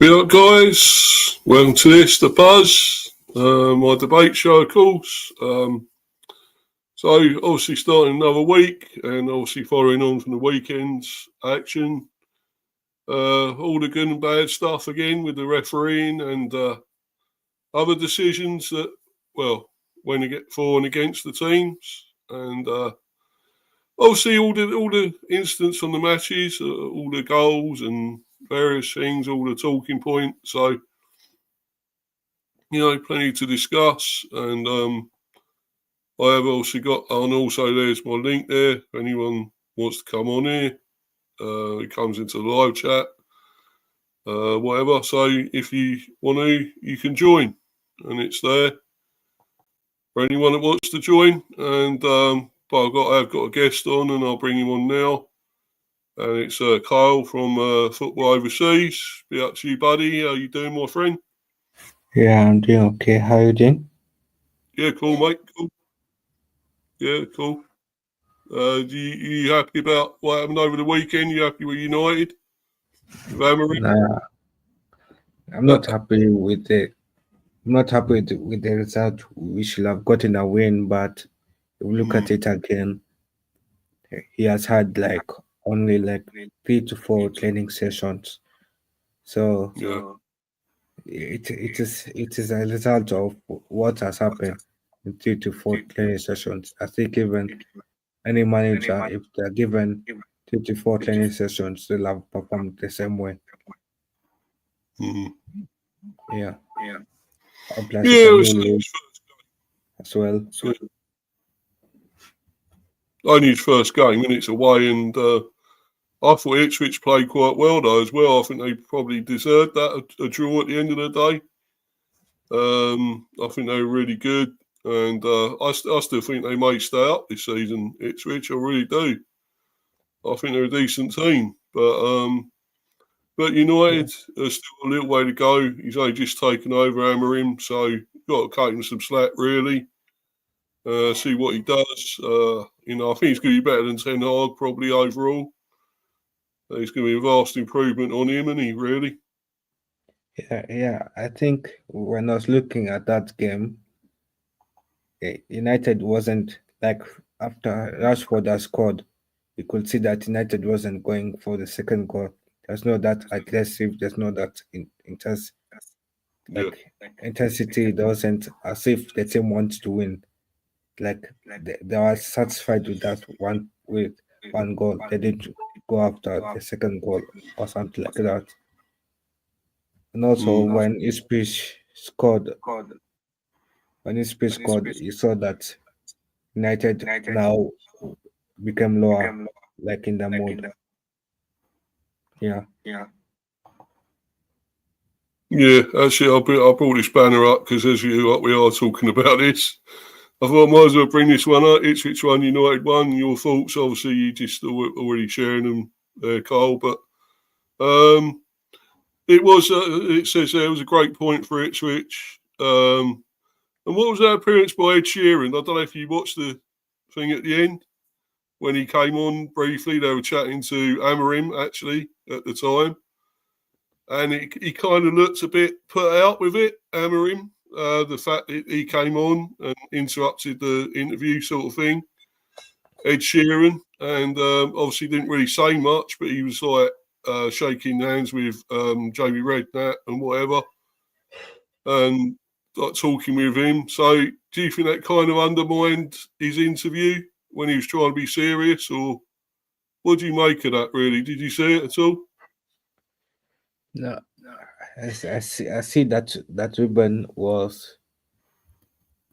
Be up, guys. Welcome to this, The Buzz, my debate show, of course. So, obviously, starting another week, and obviously following on from the weekend's action. All the good and bad stuff again with the refereeing and other decisions that, well, when you get for and against the teams. And obviously, all the incidents on the matches, all the goals and various things, all the talking points. So, plenty to discuss. And I have also got, and also there's my link there. If anyone wants to come on here, it comes into the live chat, whatever. So if you want to, you can join. And it's there for anyone that wants to join. And but I've got a guest on, and I'll bring him on now. And it's Kyle from Football Overseas. Be up to you, buddy. How you doing, my friend? Yeah, I'm doing okay. How you doing? Yeah, cool, mate. Cool. Yeah, cool. You happy about what happened over the weekend? You happy with United? With Amorim? Nah, I'm not happy with the I'm not happy with the result. We should have gotten a win, but if we look at it again, he has had only 3 to 4 training sessions. So Yeah. it is a result of what has happened in 3 to 4 training sessions. I think even any manager, if they're given 3 to 4 training sessions, they'll have performed the same way. Mm. Yeah. And plus, it's Yeah, a it new was league as well. only his first game, and it's away. And I thought Ipswich played quite well, though, as well. I think they probably deserved that, a draw at the end of the day. I think they were really good. And I still think they may stay up this season, Ipswich. I really do. I think they're a decent team. But United are still a little way to go. He's only just taken over Amorim, so you've got to cut him some slack, really. See what he does. I think he's going to be better than Ten Hag, probably, overall. There's going to be a vast improvement on him, isn't he, really? Yeah. I think when I was looking at that game, United wasn't after Rashford has scored, you could see that United wasn't going for the second goal. There's no that aggressive. There's no that Yeah. intensity. There wasn't as if the team wants to win. They were satisfied with one goal. They didn't go after the second goal or something like that. And also Mm. when Ipswich scored, you saw that United now became lower, like in the mood. Yeah. Yeah, actually, I brought this banner up because we are talking about this. I thought I might as well bring this one up. Ipswich 1, United 1. Your thoughts, obviously, you just already sharing them there, Carl. But it says there was a great point for Ipswich. And what was that appearance by Ed Sheeran? I don't know if you watched the thing at the end when he came on briefly. They were chatting to Amorim, actually, at the time. And he kind of looked a bit put out with it, Amorim. The fact that he came on and interrupted the interview sort of thing. Ed Sheeran. And obviously didn't really say much, but he was like shaking hands with Jamie Redknapp and whatever. And like talking with him. So do you think that kind of undermined his interview when he was trying to be serious? Or what do you make of that, really? Did you see it at all? No, I see that Ruben was.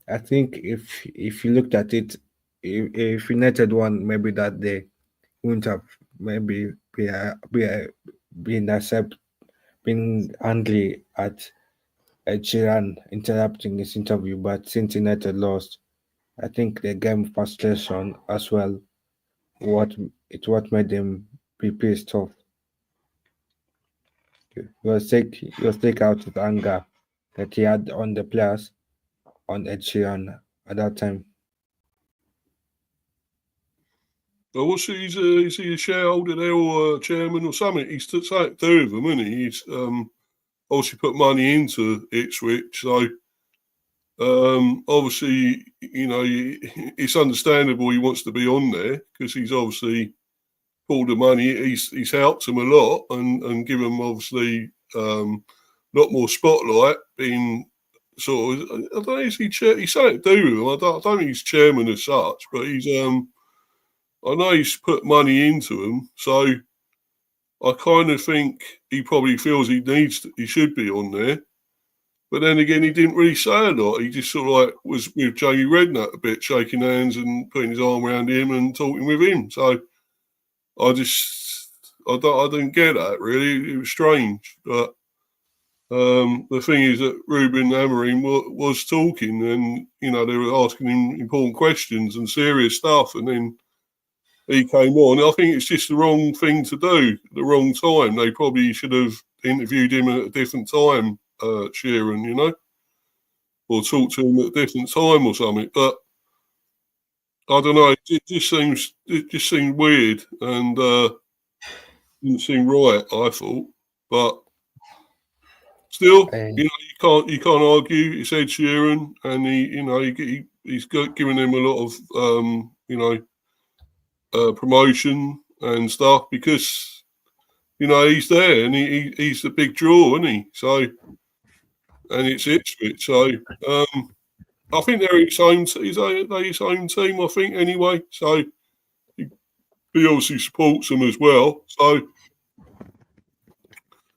I think if you looked at it, if United won maybe that day, wouldn't have maybe been being angry at Ed Sheeran interrupting his interview. But since United lost, I think the game frustration as well. What made him be pissed off. He was take out his anger that he had on the players on Ed Sheeran at that time. Well, is he a shareholder there or a chairman or something? He's something to do with them, isn't he? He's obviously put money into Ipswich. So obviously, it's understandable he wants to be on there because he's obviously pulled the money. He's helped them a lot and given them obviously a lot more spotlight. Being sort of, I don't know, he's something to do with him. I don't think he's chairman as such, but he's I know he's put money into them, so I kind of think he probably feels he should be on there. But then again, he didn't really say a lot. He just sort of like was with Jamie Redknapp a bit, shaking hands and putting his arm around him and talking with him. So I didn't get that really. It was strange. But the thing is that Ruben Amorim was talking, and they were asking him important questions and serious stuff, and then he came on. I think it's just the wrong thing to do, the wrong time. They probably should have interviewed him at a different time, Sheeran, or talked to him at a different time or something. But I don't know. It just seemed weird and didn't seem right. I thought, but still, you can't argue. It's Ed Sheeran, and he's given him a lot of promotion and stuff because he's there and he's the big draw, isn't he? So, and it's Ipswich. So, I think they're his own team. I think anyway. So he obviously supports them as well. So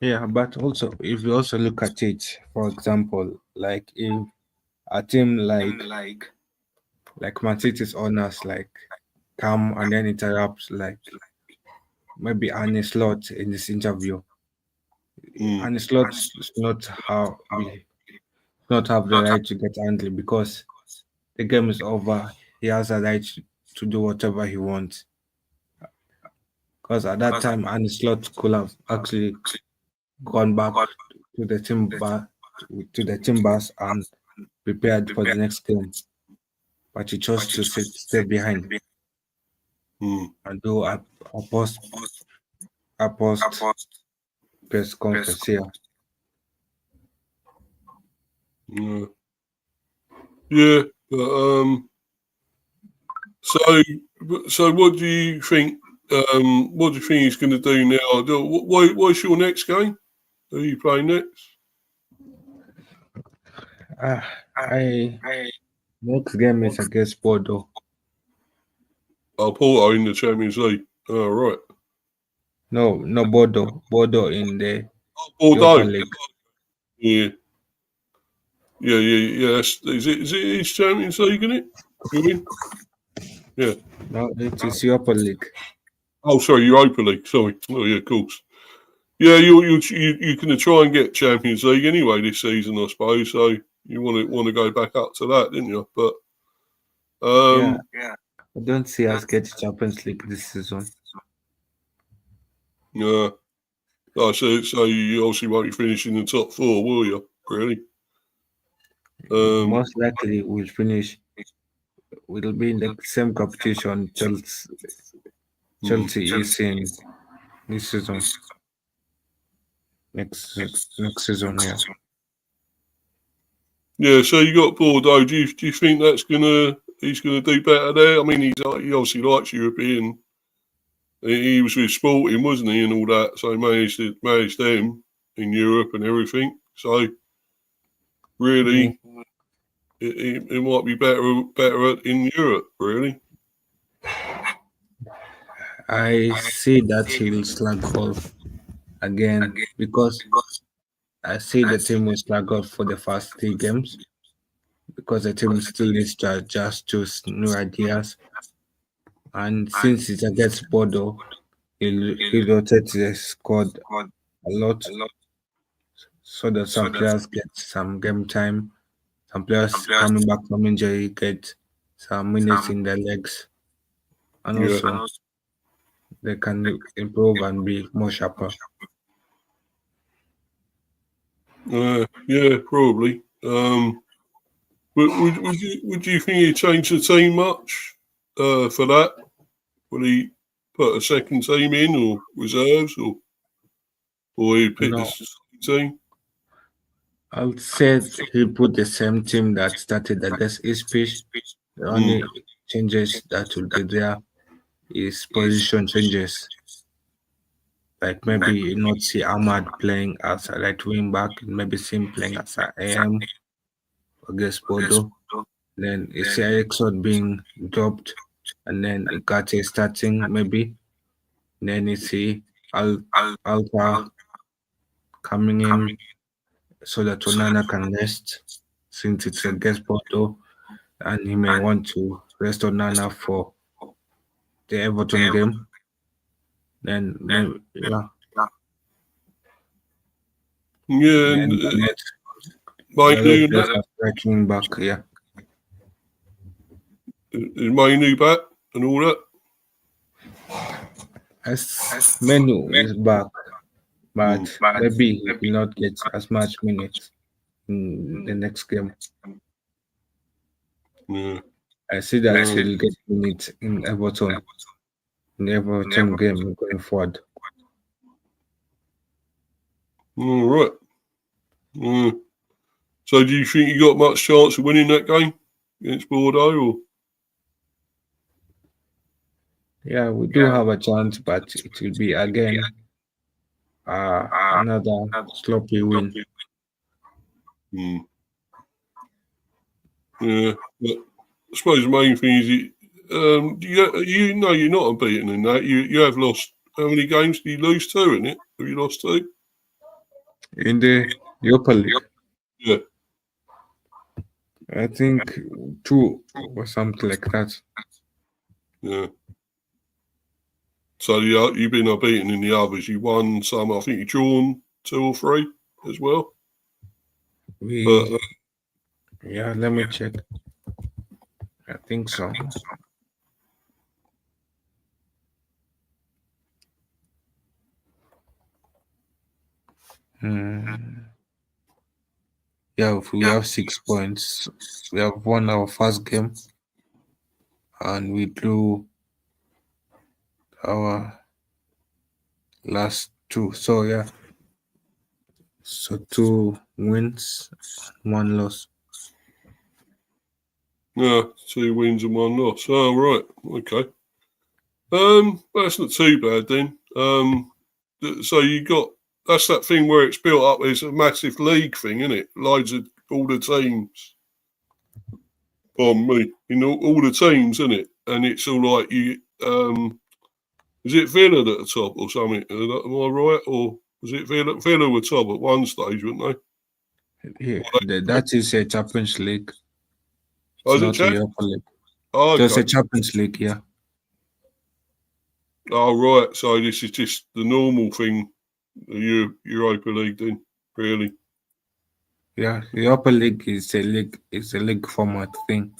Yeah, but also if you also look at it, for example, like if a team like Man City's owners like come and then interrupt like maybe Arne Slot in this interview. Arne Slot does not have the right to get angry because the game is over. He has a right to do whatever he wants. Because at that time, Arne Slot could have actually gone back to the Timbers and prepared for the next game, but he chose to stay behind and do a post press conference here. Yeah, but so what do you think? What do you think he's going to do now? What's your next game? Who are you playing next? Next game is against Bordeaux. Oh, Porto in the Champions League. Oh, right. No, Bordeaux. Bordeaux in the Bordeaux. Europa League. Yeah. Is it his Champions League, isn't it? You win? Yeah. No, it is Europa League. Oh, sorry, Europa League. Sorry. Oh, yeah, of course. Yeah, you're going to try and get Champions League anyway this season, I suppose. So you want to go back up to that, didn't you? But yeah. I don't see us get Champions League this season. Yeah. Oh, so you obviously won't be finishing in the top four, will you? Really? Most likely we'll finish. We'll be in the same competition Chelsea is in this season. Next season, yeah. Yeah, so you got Bordeaux. Do you think he's gonna do better there? I mean, he obviously likes European. He was with Sporting, wasn't he, and all that. So he managed them in Europe and everything. So really, it might be better in Europe. Really, I see that he'll slug off again because I see the team will slug off for the first 3 games because the team still needs to adjust to new ideas. And since it's against Bordeaux, he'll rotate the squad a lot so that some players get some game time, some players coming back from injury get some minutes in their legs, and also they can improve and be more sharper. Yeah, probably. Would you think he'd change the team much for that? Would he put a second team in or reserves or he'd pick the team? I'll say he put the same team that started against Ipswich. The only changes that will be there is position changes. Like maybe you not see Ahmad playing as a right wing back, maybe see him playing as a AM against Bodo. Then you see Ericsson being dropped, and then Ikate starting maybe. Then you see Alpha coming in so that Onana can rest since it's against Porto, and he may want to rest Onana for the Everton game. Then maybe Yeah, then and Dalot Mainu and plays that. as striking back. Yeah, Is Mainu back and all that? as Menu is back, but maybe he will not get as much minutes in the next game. Yeah. I see that he will get minutes in the Everton game going forward. All right. So do you think you got much chance of winning that game against Bordeaux? Or? Yeah, we do have a chance, but it will be again another sloppy win. Yeah, but I suppose the main thing is you know you're not unbeaten in that. You have lost. How many games did you lose? 2 in it? Have you lost 2? In the Europa League, Yeah. I think 2 or something like that. Yeah. So you've been unbeaten in the others. You won some. I think you drawn 2 or 3 as well. Yeah, let me check. I think so. Yeah, we have 6 points. We have won our first game, and we drew our last 2. So yeah, so 2 wins, 1 loss. Yeah, 2 wins and 1 loss. Oh, right. Okay. That's not too bad then. So you got that's that thing where it's built up as a massive league thing, isn't it? Loads of all the teams. Pardon me, all the teams, isn't it? And it's all like you. Is it Villa at the top or something? Am I right? Or was it Villa? Villa were top at one stage, weren't Yeah, that is a Champions League. they? It's Oh, is it not a Chad? Europa League. Oh, Just a okay. Champions League, yeah. Oh, right. So this is just the normal thing, the Europa League, then, really. Yeah, the Europa League is a league format thing.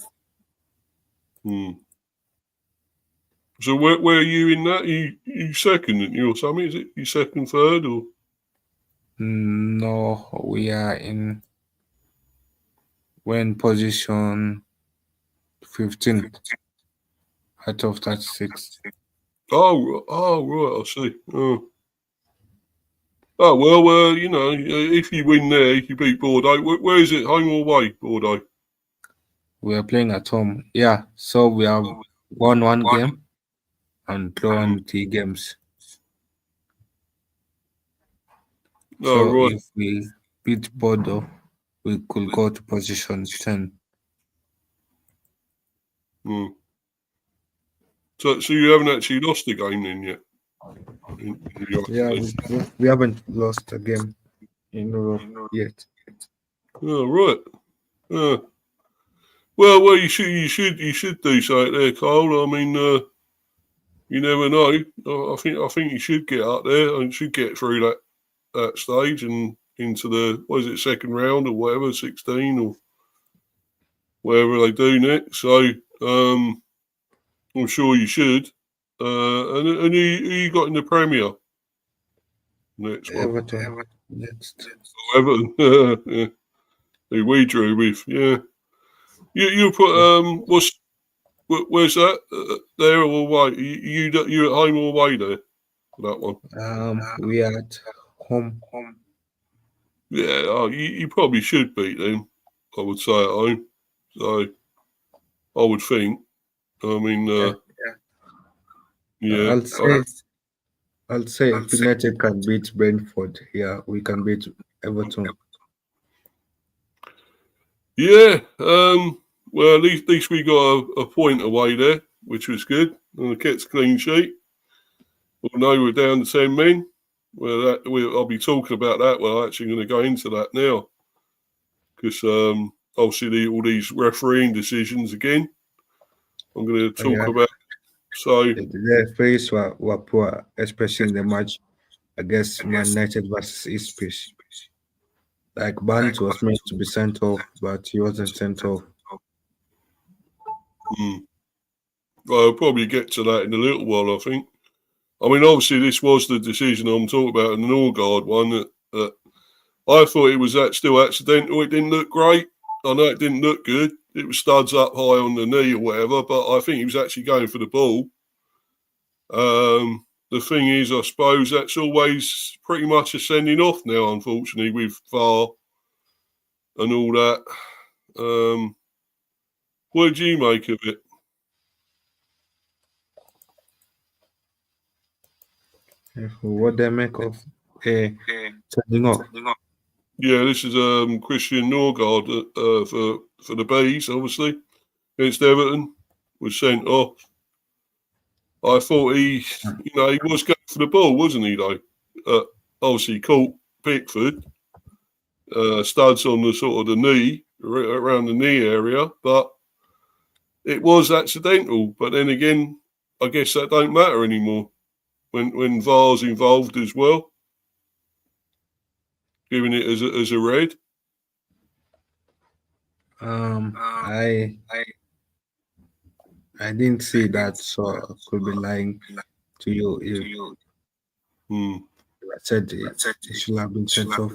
So where are you in that? You second, aren't you, or something? Is it you second, third, or? No, we are in position 15 out of 36. Oh, right. I see. Oh well, if you win there, if you beat Bordeaux, where is it? Home or away, Bordeaux? We are playing at home. Yeah, so we have won 1 game and drawn 3 games. Oh, So right. if we beat Bordeaux, we could go to position 10. So you haven't actually lost a game then yet? Yeah, we haven't lost a game in Europe yet. Oh, right. Well, you should do something there, Carl. I mean, you never know. I think you should get up there and should get through that stage and into the second round or whatever, 16 or whatever they do next. So I'm sure you should. And who you got in the Premier next one? Everton next. Everton. Yeah. Who we drew with, yeah. You put where's that? There or away? You at home or away there for that one? We are at home. Yeah, you probably should beat them, I would say, at home. So, I would think. I mean, yeah. I'll say if United can beat Brentford, yeah, we can beat Everton. Yeah. Well, at least we got a point away there, which was good. And the Kets clean sheet. Well, no, we're down to 10 men. Well, I'll be talking about that. Well, I'm actually going to go into that now. Because obviously all these refereeing decisions again, I'm going to talk about. So the referees were poor, especially in the match against Man United versus Ipswich. Like Barnes was meant to be sent off, but he wasn't sent off. I'll probably get to that in a little while, I think. I mean, obviously, this was the decision I'm talking about in the Norgarrd one that I thought it was still accidental. It didn't look great. I know it didn't look good. It was studs up high on the knee or whatever, but I think he was actually going for the ball. The thing is, I suppose that's always pretty much a sending off now, unfortunately, with VAR and all that. What did you make of it? What they make of sending off? Yeah, this is Christian Norgarrd for the Bees, obviously, against Everton, was sent off. I thought he was going for the ball, wasn't he, though? Obviously, caught Pickford, studs on the sort of the knee, around the knee area, but it was accidental. But then again, I guess that don't matter anymore when VAR's involved as well, giving it as a red. I didn't see that, so I could be lying to you if I said it should have been sent off.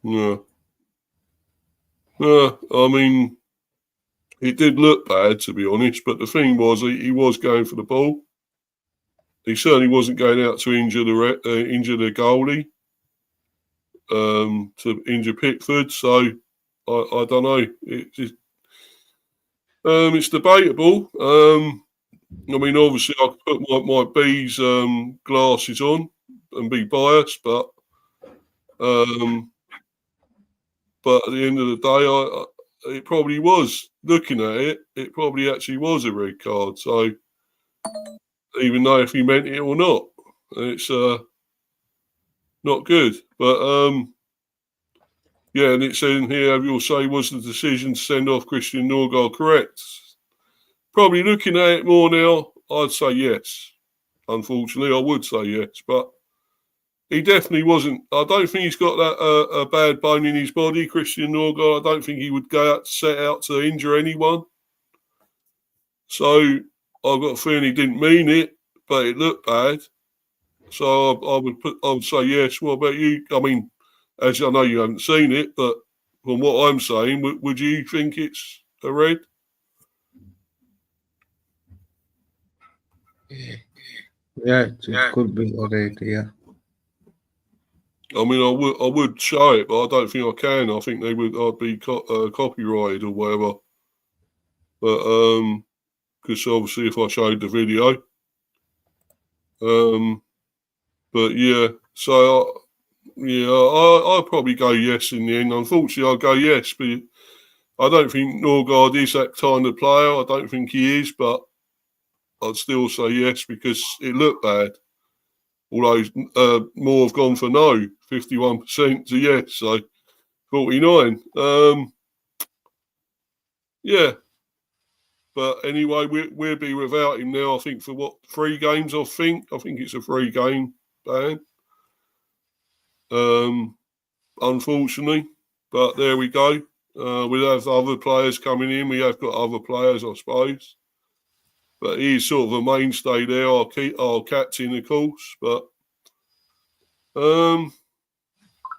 Yeah. I mean, it did look bad, to be honest, but the thing was, he was going for the ball. He certainly wasn't going out to injure the goalie, to injure Pickford. So I don't know. It's debatable. I mean, obviously, I could put my B's glasses on and be biased, but at the end of the day, it probably was. Looking at it, it probably actually was a red card. So even though if he meant it or not, it's not good. But yeah, and it's in here. You'll say, was the decision to send off Christian Norgarrd correct? Probably looking at it more now, I'd say yes. Unfortunately, I would say yes, but he definitely wasn't. I don't think he's got that a bad bone in his body, Christian Norgarrd. I don't think he would go out set out to injure anyone. So I've got a feeling he didn't mean it, but it looked bad. So I would say yes. What about you? I mean, as I know you haven't seen it, but from what I'm saying, would you think it's a red? Yeah, it could be a red. Yeah. I mean, I would show it, but I don't think I can. I think I'd be copyrighted or whatever. But because obviously if I showed the video, but yeah, so I'll probably go yes in the end. Unfortunately, I'll go yes, but I don't think Norgarrd is that kind of player. I don't think he is, but I'd still say yes because it looked bad. Although more have gone for no, 51% to yes, so 49. Yeah. But anyway, we'll be without him now, I think, for 3 games, I think. I think it's a 3-game ban. Unfortunately. But there we go. We'll have other players coming in. We have got other players, I suppose. But he's sort of a mainstay there, our captain, of course. But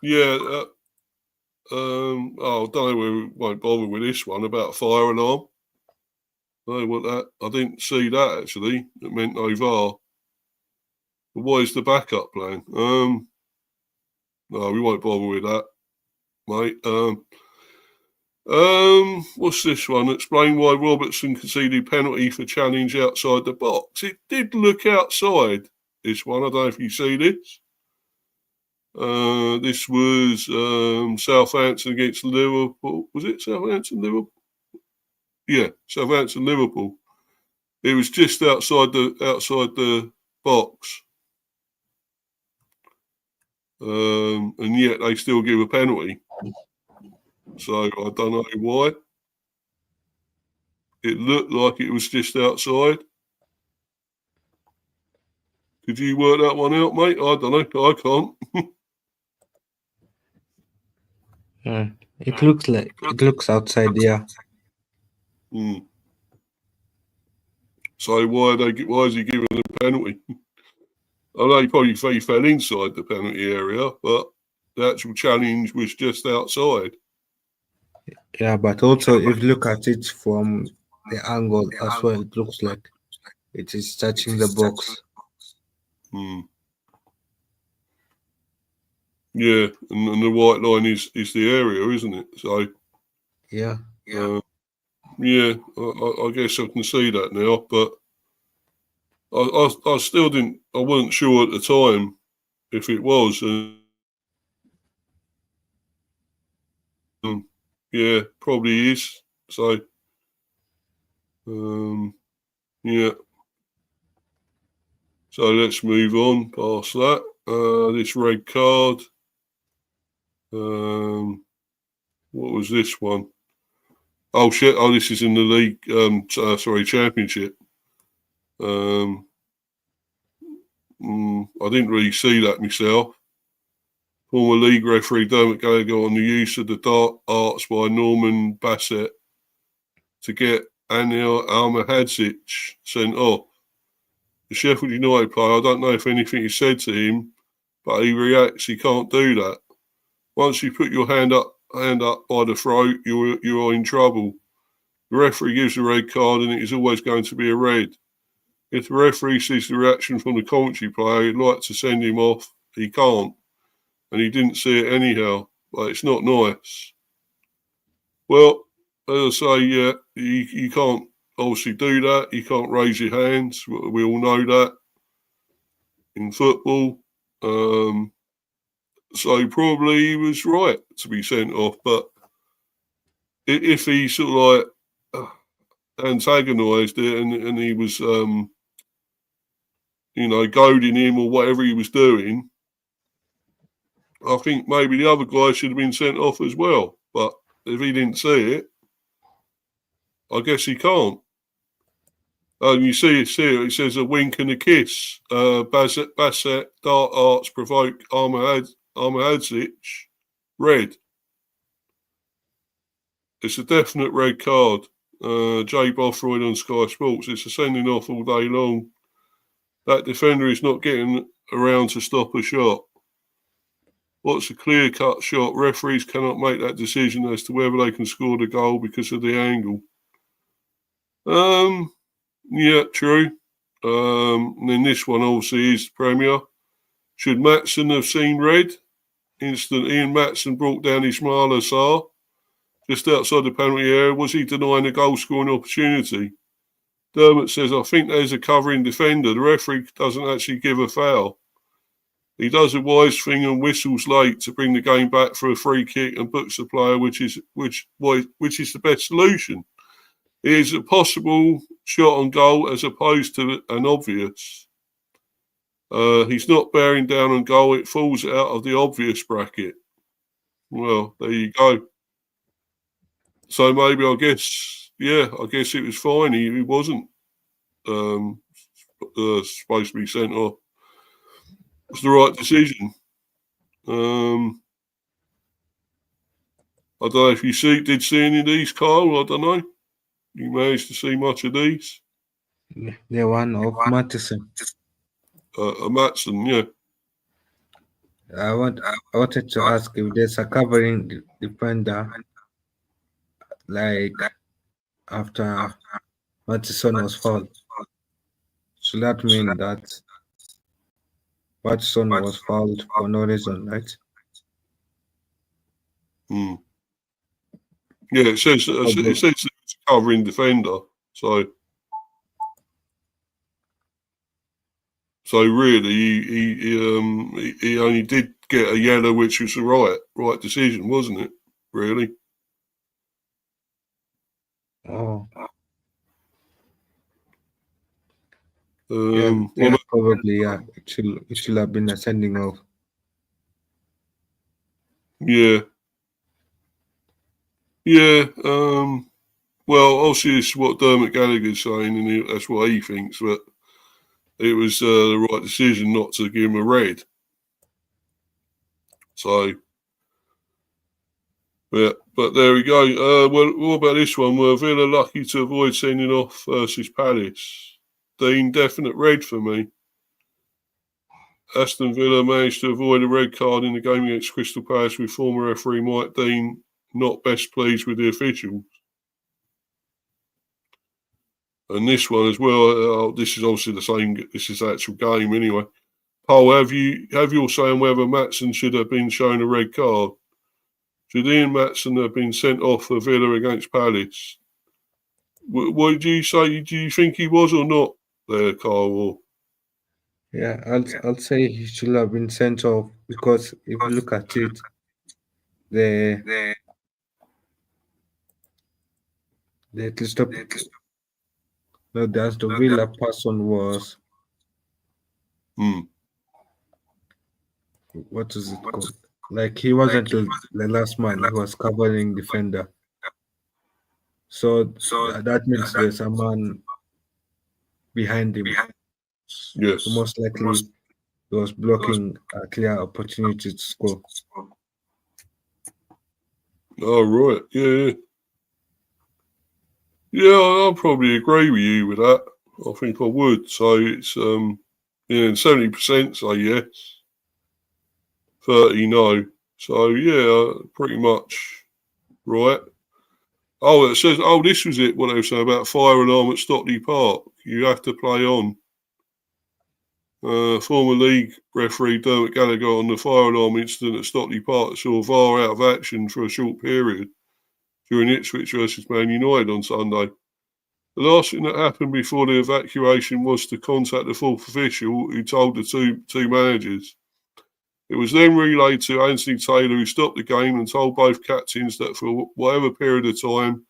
yeah, I don't know. We won't bother with this one about fire alarm. I didn't see that actually. It meant no VAR. But what is the backup plan? No, we won't bother with that, mate. What's this one? Explain why Robertson conceded penalty for challenge outside the box. It did look outside, this one. I don't know if you see this. This was Southampton against Liverpool. Was it Southampton, Liverpool? Yeah, Southampton, Liverpool. It was just outside the box. And yet they still give a penalty. So I don't know why. It looked like it was just outside. Could you work that one out, mate? I don't know. I can't. It looks outside, yeah. So why is he giving a penalty? I know he probably fell inside the penalty area, but the actual challenge was just outside. Yeah, but also if you look at it from the angle as well, it looks like it is touching the box. Yeah, and the white line is the area, isn't it? So yeah, I guess I can see that now, but I still didn't. I wasn't sure at the time if it was. Yeah, probably is. So yeah. So let's move on past that. This red card. What was this one? Oh shit! Oh, this is in the league. Championship. I didn't really see that myself. Former league referee Dermot Gallagher on the use of the dark arts by Norman Bassett to get Anil Almahadzic sent off. The Sheffield United player, I don't know if anything is said to him, but he reacts. He can't do that. Once you put your hand up by the throat, you are in trouble. The referee gives a red card, and it is always going to be a red. If the referee sees the reaction from the commentary player, he'd like to send him off. He can't, and he didn't see it anyhow. But it's not nice. Well, as I say, yeah, you can't obviously do that. You can't raise your hands. We all know that in football. So probably he was right to be sent off. But if he sort of like antagonised it and he was, goading him or whatever he was doing, I think maybe the other guy should have been sent off as well. But if he didn't see it, I guess he can't. And you see it here, it says a wink and a kiss. Bassett, Dart Arts provoke Armahadzic, red. It's a definite red card. Jay Bothroyd on Sky Sports. It's a sending off all day long. That defender is not getting around to stop a shot. What's a clear-cut shot? Referees cannot make that decision as to whether they can score the goal because of the angle. Yeah, true. And then this one obviously is Premier. Should Matson have seen red? Instant Ian Matson brought down Ismail Assar just outside the penalty area. Was he denying a goal scoring opportunity? Dermot says, I think there's a covering defender. The referee doesn't actually give a foul. He does a wise thing and whistles late to bring the game back for a free kick and books the player, which is the best solution. It is a possible shot on goal as opposed to an obvious. He's not bearing down on goal. It falls out of the obvious bracket. Well, there you go. So maybe I guess it was fine. He wasn't supposed to be sent off. It's the right decision. I don't know if you did see any of these, Kyle. I don't know. You managed to see much of these? The one of Matheson. Matson, yeah. I wanted to ask if there's a covering defender, like after Matheson was fouled. So that mean that Matheson was fouled for no reason, right? Mm. Yeah, it says it's a covering defender. So really, he only did get a yellow, which was the right decision, wasn't it? Really. Oh, Well, probably. Yeah, it should have been a sending off. yeah, yeah. Well, obviously, it's what Dermot Gallagher's saying, and that's what he thinks. But it was the right decision not to give him a red. So, yeah, but there we go. Well, what about this one? Were Villa lucky to avoid sending off versus Palace? Dean, definite red for me. Aston Villa managed to avoid a red card in the game against Crystal Palace with former referee Mike Dean not best pleased with the officials. And this one as well, this is obviously the same, this is the actual game anyway. Paul, have your say on whether Maatsen should have been shown a red card? Should Ian Maatsen have been sent off for Villa against Palace? What do you say? Do you think he was or not there, Carl? Or? Yeah, I'll say he should have been sent off because if you look at it, the the Crystal no, the Villa person was what is it called? Like he wasn't the last man; he was covering defender. So that means there's a man behind him. Yes. So most likely he was blocking a clear opportunity to score. Oh right, yeah. Yeah, I'll probably agree with you with that. I think I would. So it's 70% say yes, 30 no. So yeah, pretty much right. Oh, it says, this was it. What they were saying about fire alarm at Stockley Park. You have to play on. Former league referee Dermot Gallagher on the fire alarm incident at Stockley Park saw VAR out of action for a short period during Ipswich versus Man United on Sunday. The last thing that happened before the evacuation was to contact the fourth official who told the two managers. It was then relayed to Anthony Taylor, who stopped the game and told both captains that for whatever period of time,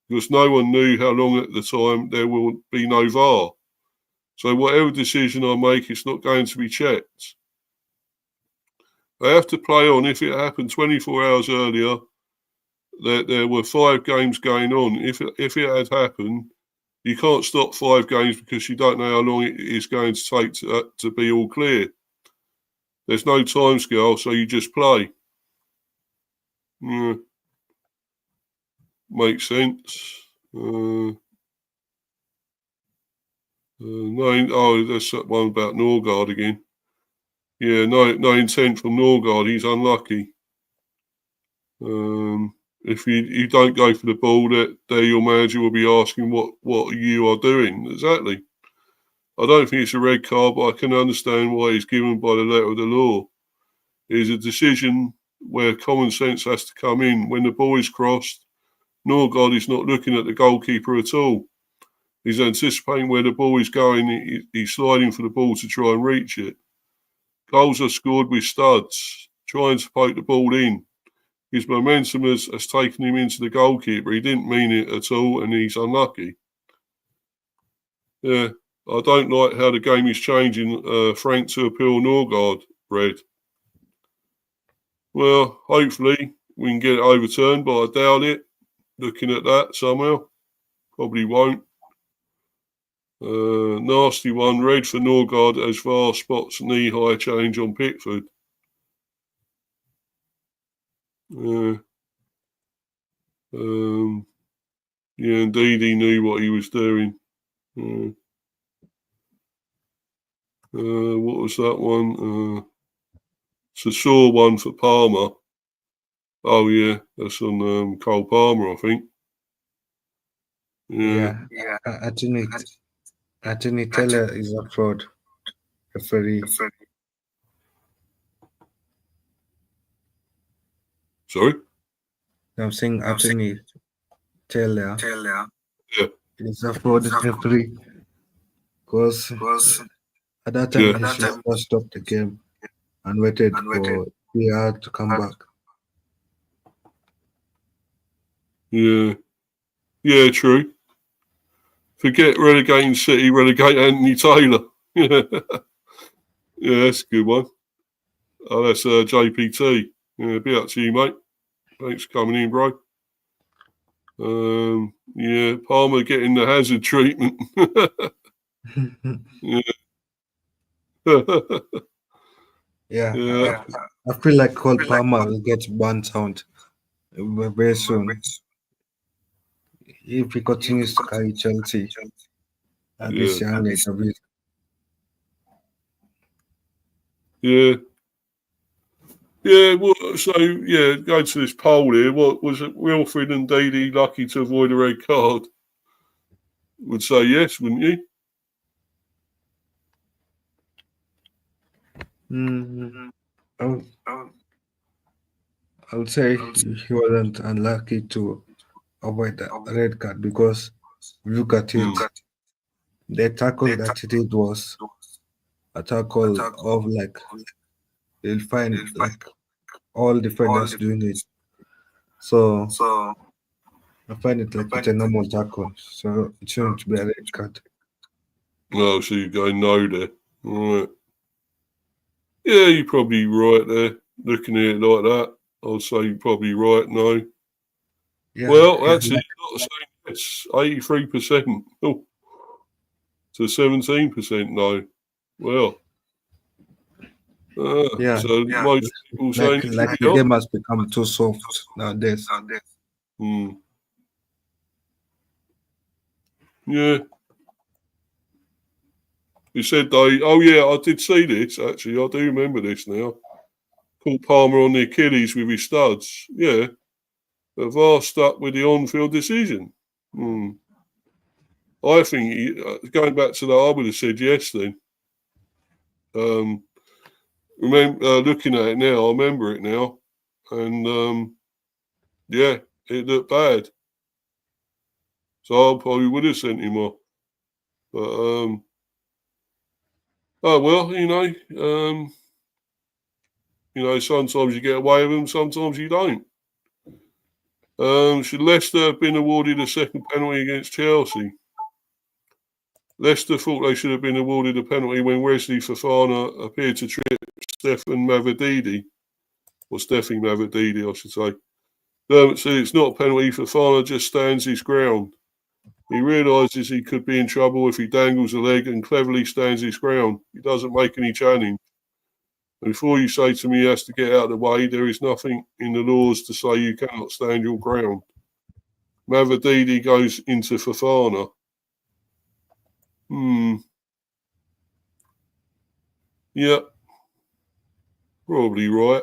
because no one knew how long at the time, there will be no VAR. So whatever decision I make, it's not going to be checked. They have to play on. If it happened 24 hours earlier, there were 5 games going on. If it had happened, you can't stop 5 games because you don't know how long it is going to take to be all clear. There's no time scale, so you just play. Yeah. Makes sense. That's that one about Norgarrd again. Yeah, no intent from Norgarrd. He's unlucky. If you don't go for the ball, there your manager will be asking what you are doing. Exactly. I don't think it's a red card, but I can understand why it's given by the letter of the law. It is a decision where common sense has to come in. When the ball is crossed, Norgarrd is not looking at the goalkeeper at all. He's anticipating where the ball is going. He's sliding for the ball to try and reach it. Goals are scored with studs, trying to poke the ball in. His momentum has taken him into the goalkeeper. He didn't mean it at all, and he's unlucky. Yeah, I don't like how the game is changing. Frank to appeal Norgarrd, red. Well, hopefully we can get it overturned, but I doubt it. Looking at that somehow. Probably won't. Nasty one. Red for Norgarrd as VAR spots knee-high change on Pickford. Yeah, indeed he knew what he was doing. What was that one? It's a sore one for Palmer. Oh, yeah. That's on Cole Palmer, I think. Yeah. Anthony Taylor is a fraud referee. Sorry? I'm saying Anthony Taylor Yeah, is a fraud referee because at that time yeah, he should have stopped the game and waited for PR to come back. yeah, yeah. True. Forget relegating City, relegate Anthony Taylor. Yeah, yeah, that's a good one. Oh, that's JPT. Yeah, be up to you, mate. Thanks for coming in, bro. Yeah, Palmer getting the hazard treatment. Yeah. Yeah, Yeah, I feel like Cole Palmer will get burnt out very soon if he continues to carry Chelsea at yeah, this young age of his. yeah, yeah. Well, so yeah, going to this poll here. What was it? Wilfred and Didi lucky to avoid a red card? Would say yes, wouldn't you? Mm, I would, I would say he wasn't unlucky to avoid the red card because look at it, Mm. the tackle that he did was a tackle of like you'll find like all defenders doing it. So I find it like it's a normal tackle, so it shouldn't be a red card. Oh, so you go no there. All right. Yeah, you're probably right there. Looking at it like that, I'd say you're probably right. No. Yeah, Well, he's actually, not the same. It's 83%. Oh, to 17%. No. Well, yeah, so most people saying it should like be the off. game has become too soft nowadays. Hmm. Yeah. You said they. Oh yeah, I did see this. Actually, I do remember this now. Caught Palmer on the Achilles with his studs. Yeah, but VAR stuck with the on-field decision. Hmm. I think going back to that, I would have said yes then. Um, remember looking at it now, I remember it now, and yeah, it looked bad. So I probably would have sent him off. But oh well, sometimes you get away with them, sometimes you don't. Should Leicester have been awarded a second penalty against Chelsea? Leicester thought they should have been awarded a penalty when Wesley Fofana appeared to trip Stefan Mavididi, or Steffi Mavididi, I should say. Dermot said it's not a penalty. Fofana just stands his ground. He realises he could be in trouble if he dangles a leg and cleverly stands his ground. He doesn't make any challenge. And before you say to me he has to get out of the way, there is nothing in the laws to say you cannot stand your ground. Mavididi goes into Fofana. Yeah, probably right.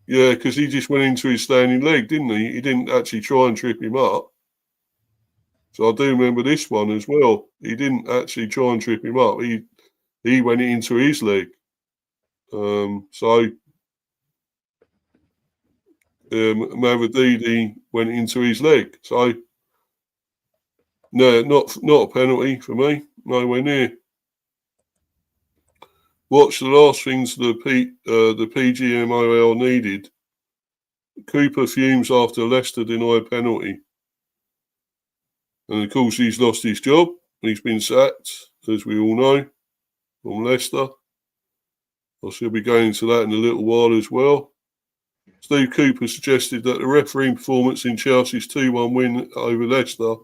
Yeah, because he just went into his standing leg, didn't he? He didn't actually try and trip him up. So I do remember this one as well. He didn't actually try and trip him up. He went into his leg. So Mavididi went into his leg. So no, not a penalty for me. Nowhere near. What's the last things the PGMOL needed? Cooper fumes after Leicester deny penalty. And of course, he's lost his job. He's been sacked, as we all know, from Leicester. I shall be going into that in a little while as well. Steve Cooper suggested that the refereeing performance in Chelsea's 2-1 win over Leicester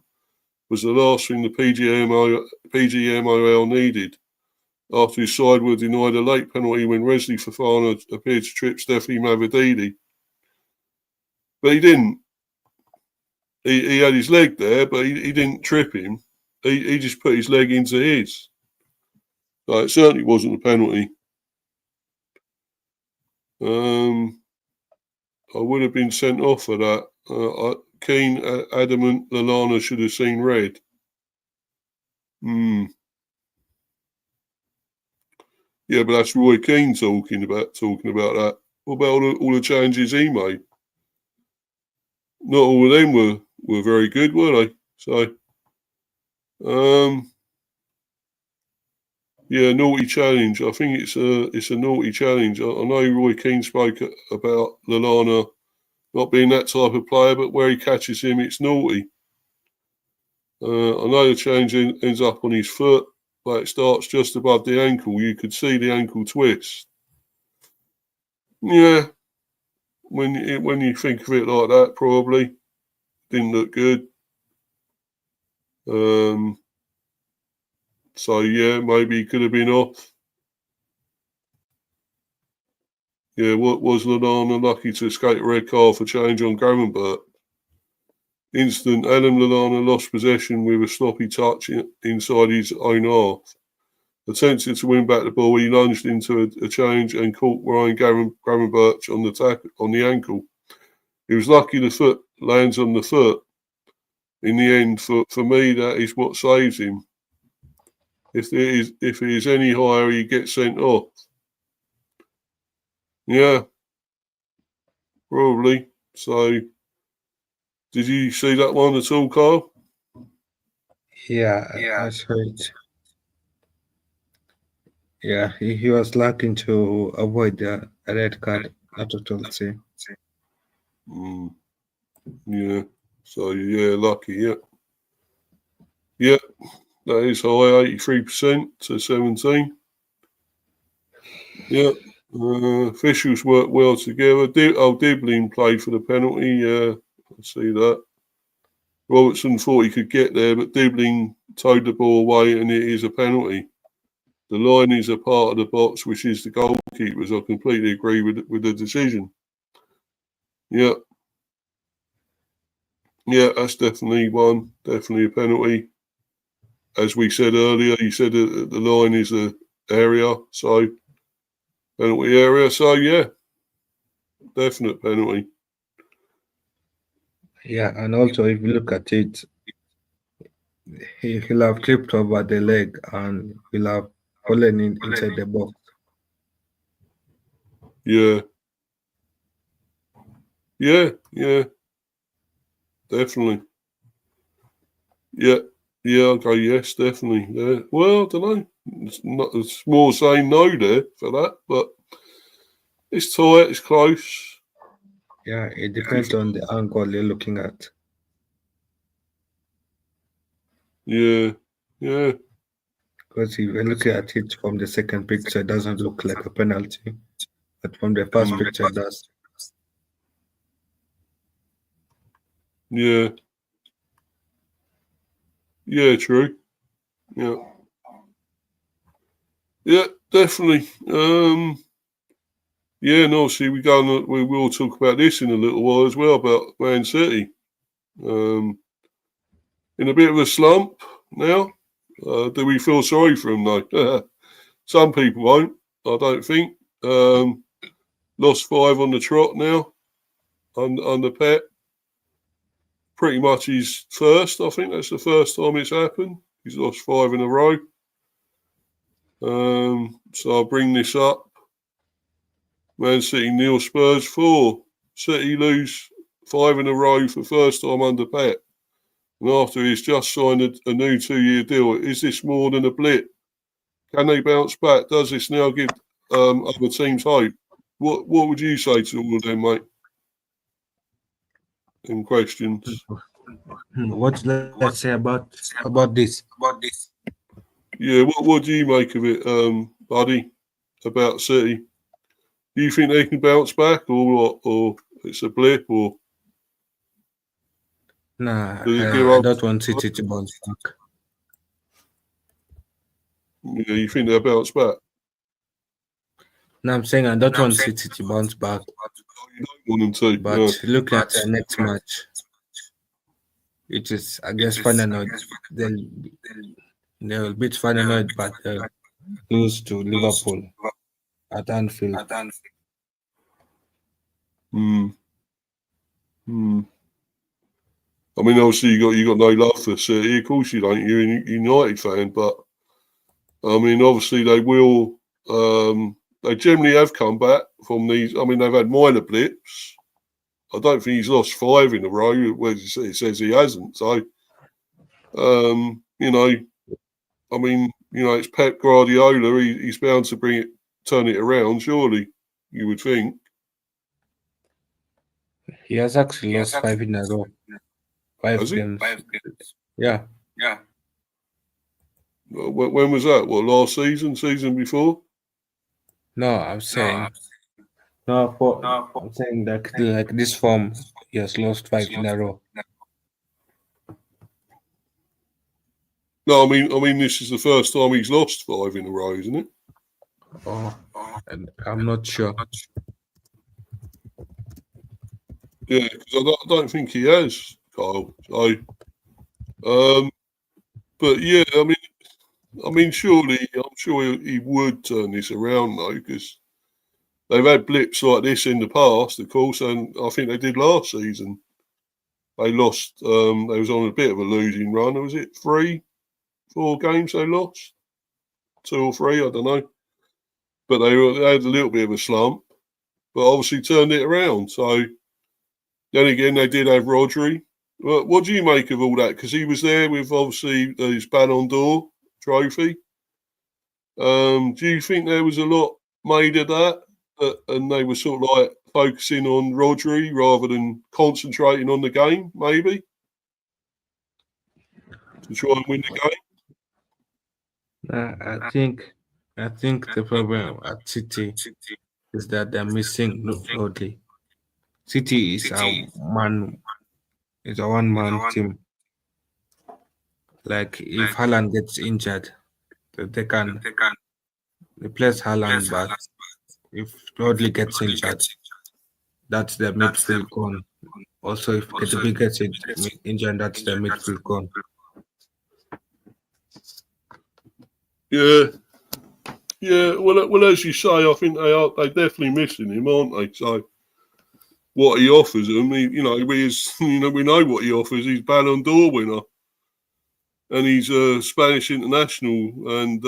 was the last thing the PGMOL needed, after his side were denied a late penalty when Wesley Fofana appeared to trip Steffi Mavididi. But he didn't. He had his leg there, but he didn't trip him. He just put his leg into his. It certainly wasn't a penalty. I would have been sent off for that. Keane adamant Lallana should have seen red. Yeah, but that's Roy Keane talking about that. What about all the changes he made? not all of them were very good, were they? So, yeah, naughty challenge. I think it's a naughty challenge. I know Roy Keane spoke about Lallana not being that type of player, but where he catches him, it's naughty. I know the challenge ends up on his foot, but it starts just above the ankle. You could see the ankle twist. Yeah, when you think of it like that, probably didn't look good. So yeah, maybe he could have been off. Yeah, what was Lallana lucky to escape a red card for change on Gravenberch? Instant, Adam Lallana lost possession with a sloppy touch inside his own half. Attempted to win back the ball, he lunged into a change and caught Ryan Gravenberch on the ankle. He was lucky the foot lands on the foot. In the end, for me, that is what saves him. If it is any higher, he gets sent off. Yeah, probably. So, did you see that one at all, Carl? Yeah, I saw it. Yeah, he was lacking to avoid the red card. Not at all. See. Yeah. So yeah, lucky. Yeah. Yeah, that is high, 83% to 17. Yeah. Officials worked well together. Dibbling played for the penalty. Yeah, I see that. Robertson thought he could get there, but Dibbling towed the ball away, and it is a penalty. The line is a part of the box, which is the goalkeeper's. I completely agree with the decision. Yeah. Yeah, that's definitely one. Definitely a penalty. As we said earlier, you said that the line is a area, so penalty area. So yeah, definite penalty. Yeah, and also if you look at it, he'll have tripped over the leg and he'll have fallen inside the box. Yeah. Yeah, yeah, definitely. Yeah, yeah, okay, yes, definitely. Yeah. Well, I don't know. It's more saying no there for that, but it's tight, it's close. Yeah, it depends on the angle you're looking at. Yeah, yeah, Because if you're looking at it from the second picture, it doesn't look like a penalty. But from the first picture, it does. yeah, yeah, true. Yeah, yeah, definitely. Yeah, and obviously we will talk about this in a little while as well about Man City. In a bit of a slump now. Do we feel sorry for them though? Some people won't. I don't think. Lost 5 on the trot now under Pep. Pretty much his first. I think that's the first time it's happened. He's lost 5 in a row. So I'll bring this up. Man City 0, Spurs 4. City lose 5 in a row for first time under Pep. And after he's just signed a new 2-year deal. Is this more than a blip? Can they bounce back? Does this now give other teams hope? What would you say to all of them, mate? In questions. What let's say about this? Yeah, what do you make of it, buddy? About City? Do you think they can bounce back, or what? Or it's a blip, or Nah, does it give I up? don't want City to bounce back. Yeah, you think they'll bounce back? No, I'm saying I don't want City to bounce back. You don't want them to, no. But looking at the next match, it is against Feyenoord. They'll beat Feyenoord, but they'll lose to Liverpool at Anfield. Hmm. I mean, obviously you got no love for City. Of course you don't. You're a United fan, but I mean, obviously they will. They generally have come back from these. I mean, they've had minor blips I don't think he's lost 5 in a row. Where it says he hasn't. So, you know, I mean, you know, it's Pep Guardiola. He's bound to turn it around. Surely, you would think. He has actually lost 5 in a row. 5 Has he? games. Yeah. When was that? What, last season? Season before? No, I'm saying I'm saying that like this form, he has lost 5 in a row. No, I mean, this is the first time he's lost 5 in a row, isn't it? Oh, and I'm not sure. Yeah, because I don't think he has, Kyle. So, but yeah, I mean, surely, I'm sure he would turn this around though, because they've had blips like this in the past, of course, and I think they did last season. They lost. They was on a bit of a losing run. Was it 3, 4 games they lost? 2 or 3, I don't know. But they had a little bit of a slump, but obviously turned it around. So then again, they did have Rodri. Well, what do you make of all that? Because he was there with obviously his Ballon d'Or trophy. Do you think there was a lot made of that, and they were sort of like focusing on Rodri rather than concentrating on the game, maybe to try and win the game? I think the problem at City is that they're missing Rodri. City is a one man team. Like if Haaland gets injured, they can replace Haaland, but if Rodri gets injured, that's their midfield gone. Also, if KDB gets injured, that's their midfield gone. Yeah, yeah. Well, as you say, I think they definitely missing him, aren't they? So what he offers them, we know what he offers. He's Ballon d'Or winner, and he's a Spanish international, and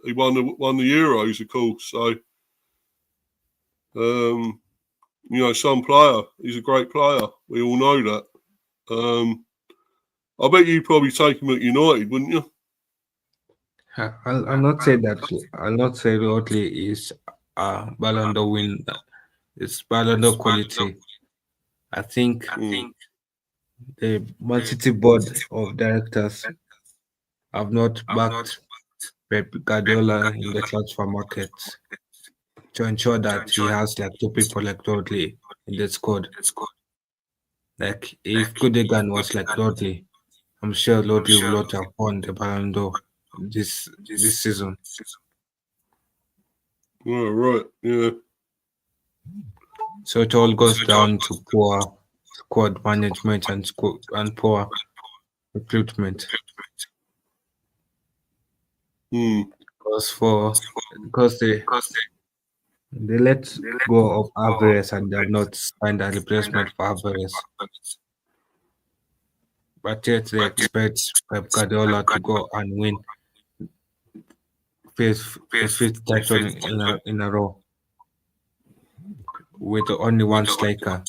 he won the Euros, of course. So, some player. He's a great player. We all know that. I bet you'd probably take him at United, wouldn't you? I'll not say that. I'll not say Rodri is a Ballon d'Or win. It's Ballon d'Or quality. I think the Man City board of directors have not backed Pep Guardiola in the transfer market to ensure that he has like 2 people like Rodri in the squad. Like if Kudegan was like Rodri, I'm sure Rodri will not have won the Ballon d'Or this season. Oh, right. Yeah. So it all goes down to poor squad management and poor recruitment. Because they let go of Alvarez and they have not signed a replacement for Alvarez. But yet they expect Pep Guardiola to go and win the fifth title in a row with only one striker.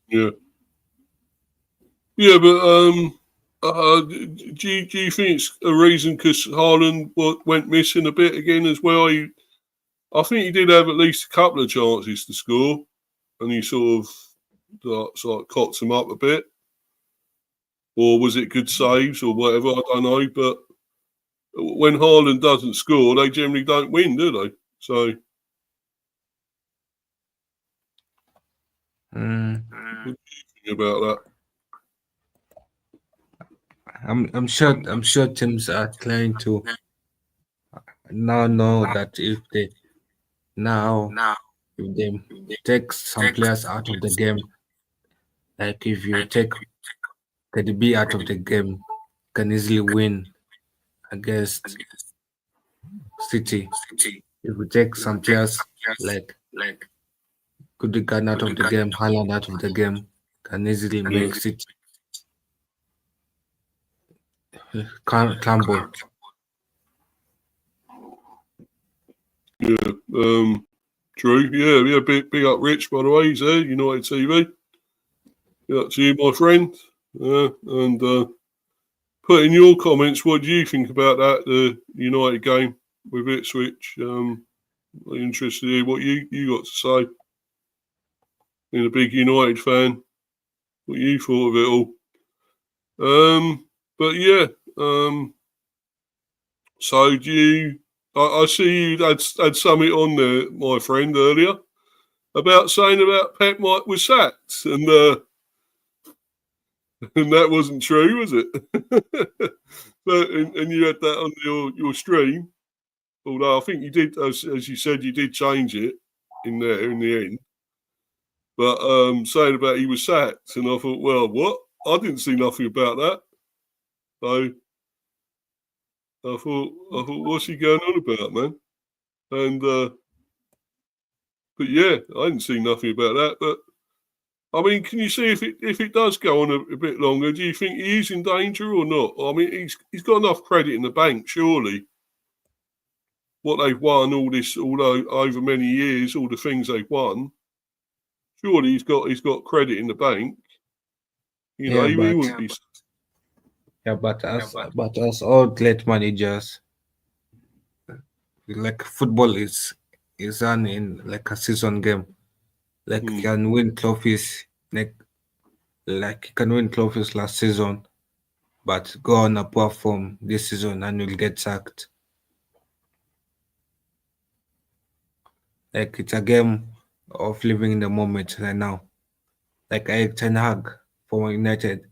Yeah. Yeah, but do you think it's a reason because Haaland went missing a bit again as well? I think he did have at least a couple of chances to score, and he sort of cocked him up a bit. Or was it good saves or whatever? I don't know. But when Haaland doesn't score, they generally don't win, do they? So, what do you think about that? I'm sure teams are trying to now know that if they take some players out of the game, like if you take KDB out of the game, can easily win against City. If we take some players like Kudigan out of the game, Haaland out of the game, can easily make City crumble. Yeah. True. Yeah. Big up, Rich. By the way, he's there. United TV. Big up to you, my friend. And put in your comments. What do you think about that? The United game with Ipswich. I'm interested to hear what you got to say. Being a big United fan, what you thought of it all. But yeah. So do you? I see you had something on there, my friend, earlier about saying about Pep Mike was sacked, and and that wasn't true, was it? And you had that on your stream. Although I think you did, as you said, you did change it in there in the end. But saying about he was sacked, and I thought, well, what? I didn't see nothing about that. So I thought, what's he going on about, man? And but yeah, I didn't see nothing about that. But I mean, can you see if it does go on a bit longer? Do you think he's in danger or not? I mean, he's got enough credit in the bank, surely. What they've won, although over many years, all the things they've won. Surely he's got credit in the bank. Yeah, He but wouldn't be. but as all great managers, like football is done in like a season game. Like you can win trophies, like you can win trophies last season, but go on a poor form this season and you'll get sacked. Like it's a game of living in the moment right now. Like Eric Ten Hag for United.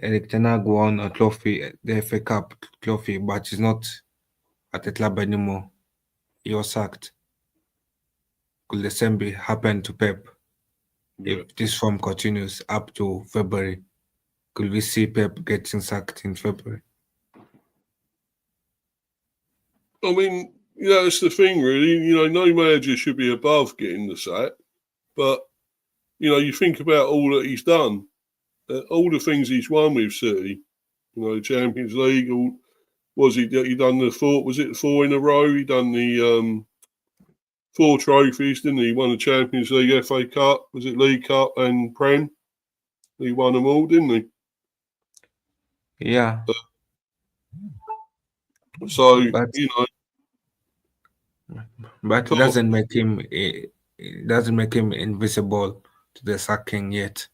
Eric Ten Hag won a trophy, the FA Cup trophy, but he's not at the club anymore. He was sacked. Could the same be happen to Pep Yeah. if this form continues up to February? Could we see Pep getting sacked in February? I mean, that's the thing, really. No manager should be above getting the sack, but you think about all that he's done, all the things he's won with City. Champions League. He done the four? Was it 4 in a row? He done the 4 trophies, didn't he? He won the Champions League, FA Cup. Was it League Cup and Prem? He won them all, didn't he? Yeah. So But but it doesn't make him invisible to the sacking yet.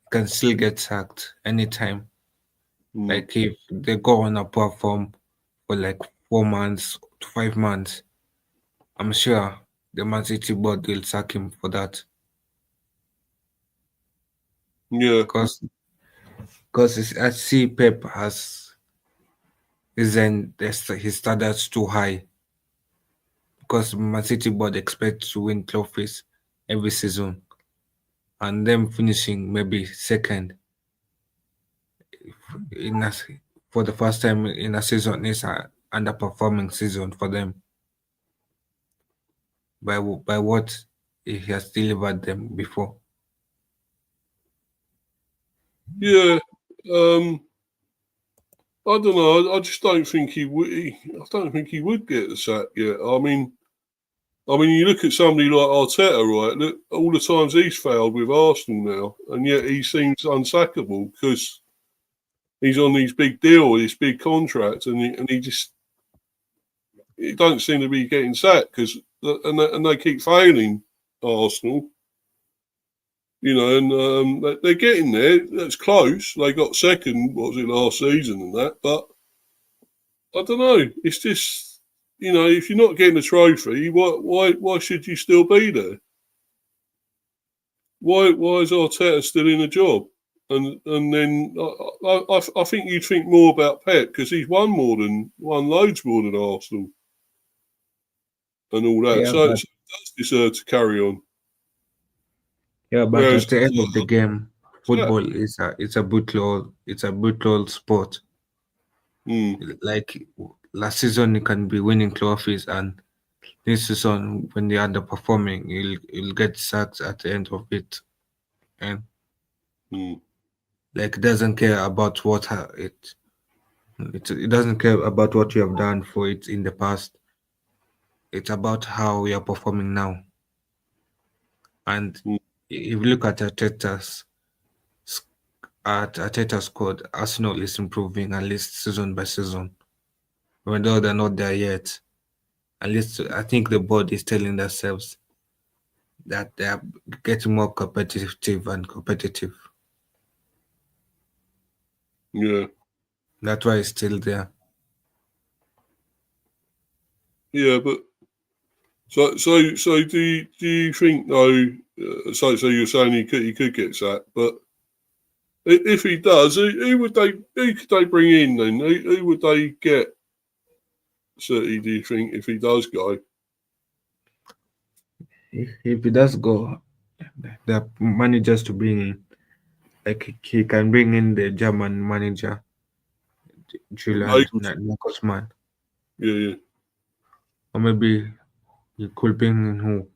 He can still get sacked anytime. Like if they go on a poor form for like 4 months to 5 months, I'm sure the Man City board will sack him for that. Yeah. Because I see Pep has isn't his standards too high. Because Man City board expects to win trophies every season, and them finishing maybe second in a, for the first time in a season is an underperforming season for them by what he has delivered them before. Yeah. I don't know. I just don't think he would. I don't think he would get the sack yet. I mean, you look at somebody like Arteta, right? Look, all the times he's failed with Arsenal now, and yet he seems unsackable because he's on these big deals, this big contract, and he don't seem to be getting sacked because and they keep failing Arsenal. And they're getting there. That's close. They got second, what was it, last season and that. But I don't know. It's just, if you're not getting a trophy, why should you still be there? Why is Arteta still in a job? And then I think you'd think more about Pep because he's won loads more than Arsenal and all that. Yeah, So but it does deserve to carry on. yeah, but Whereas at the end of the game, yeah. football is a brutal sport. Like last season, you can be winning trophies, and this season, when you're underperforming, you'll get sacked at the end of it, and like it doesn't care about it doesn't care about what you have done for it in the past. It's about how we are performing now. And Mm, if you look at Arteta's squad, Arsenal is improving at least season by season. Even though they're not there yet, at least I think the board is telling themselves that they are getting more competitive and competitive. yeah, That's why it's still there. yeah, but do you think though? So you're saying he could get sacked, but if he does, who could they bring in then? Who would they get? City, do you think if he does go? If he does go, there are managers to bring in. Like he can bring in the German manager, Julian Nagels- Nagelsmann, Yeah, yeah. or maybe he could bring in who?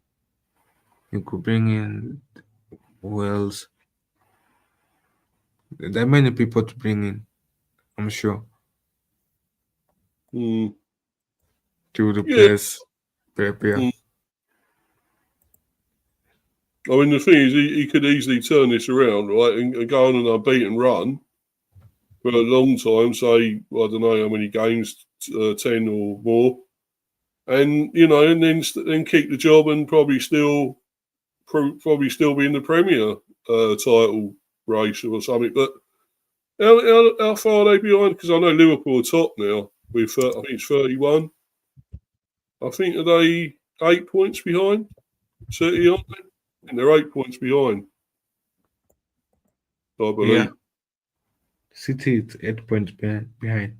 He could bring in who else? There are many people to bring in, I'm sure, Mm, to yeah. replace Pepe. Mm. I mean, the thing is, he could easily turn this around, right, and go on an unbeaten run for a long time. Say, I don't know how many games, 10 or more, and and then keep the job and probably still be in the Premier title race or something. But how far are they behind? Because I know Liverpool are top now with I think it's 31. I think are they 8 points behind City, aren't they? And they're 8 points behind, I Yeah, believe. City is 8 points behind.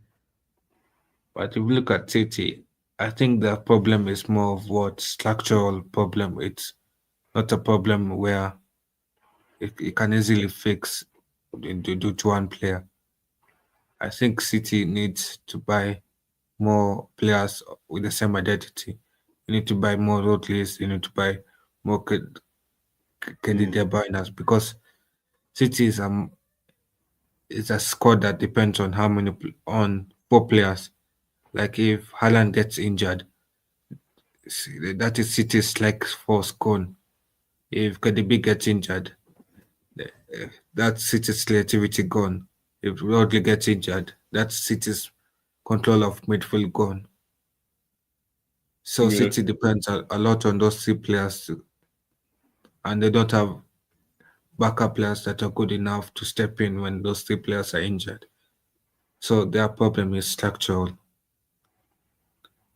But if you look at City, I think the problem is more of what structural problem. It's not a problem where it can easily fix due to one player. I think City needs to buy more players with the same identity. You need to buy more Rodleys. You need to buy more Mm, De Bruyne's because City is a squad that depends on how many on four players. Like if Haaland gets injured, that is City's like force gone. If KDB gets injured, that's City's creativity gone. If Rodley gets injured, that's City's control of midfield gone. So yeah. City depends a lot on those three players, and they don't have backup players that are good enough to step in when those three players are injured. So their problem is structural,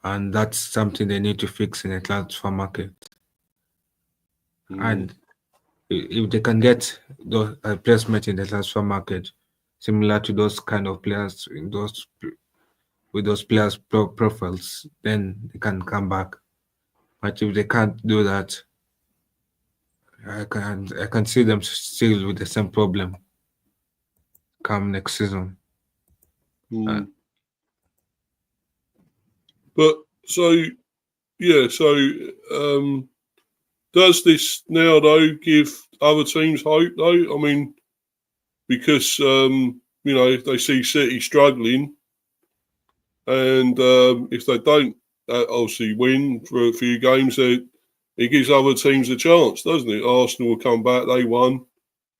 and that's something they need to fix in the transfer market. Mm, And if they can get those placement in the transfer market, similar to those kind of players in those with those players profiles, then they can come back. But if they can't do that, I can see them still with the same problem come next season. Uh, mm. But so yeah, so um, does this now though give other teams hope though? I mean, because if they see City struggling, and if they don't obviously win for a few games, it gives other teams a chance, doesn't it? Arsenal will come back; they won.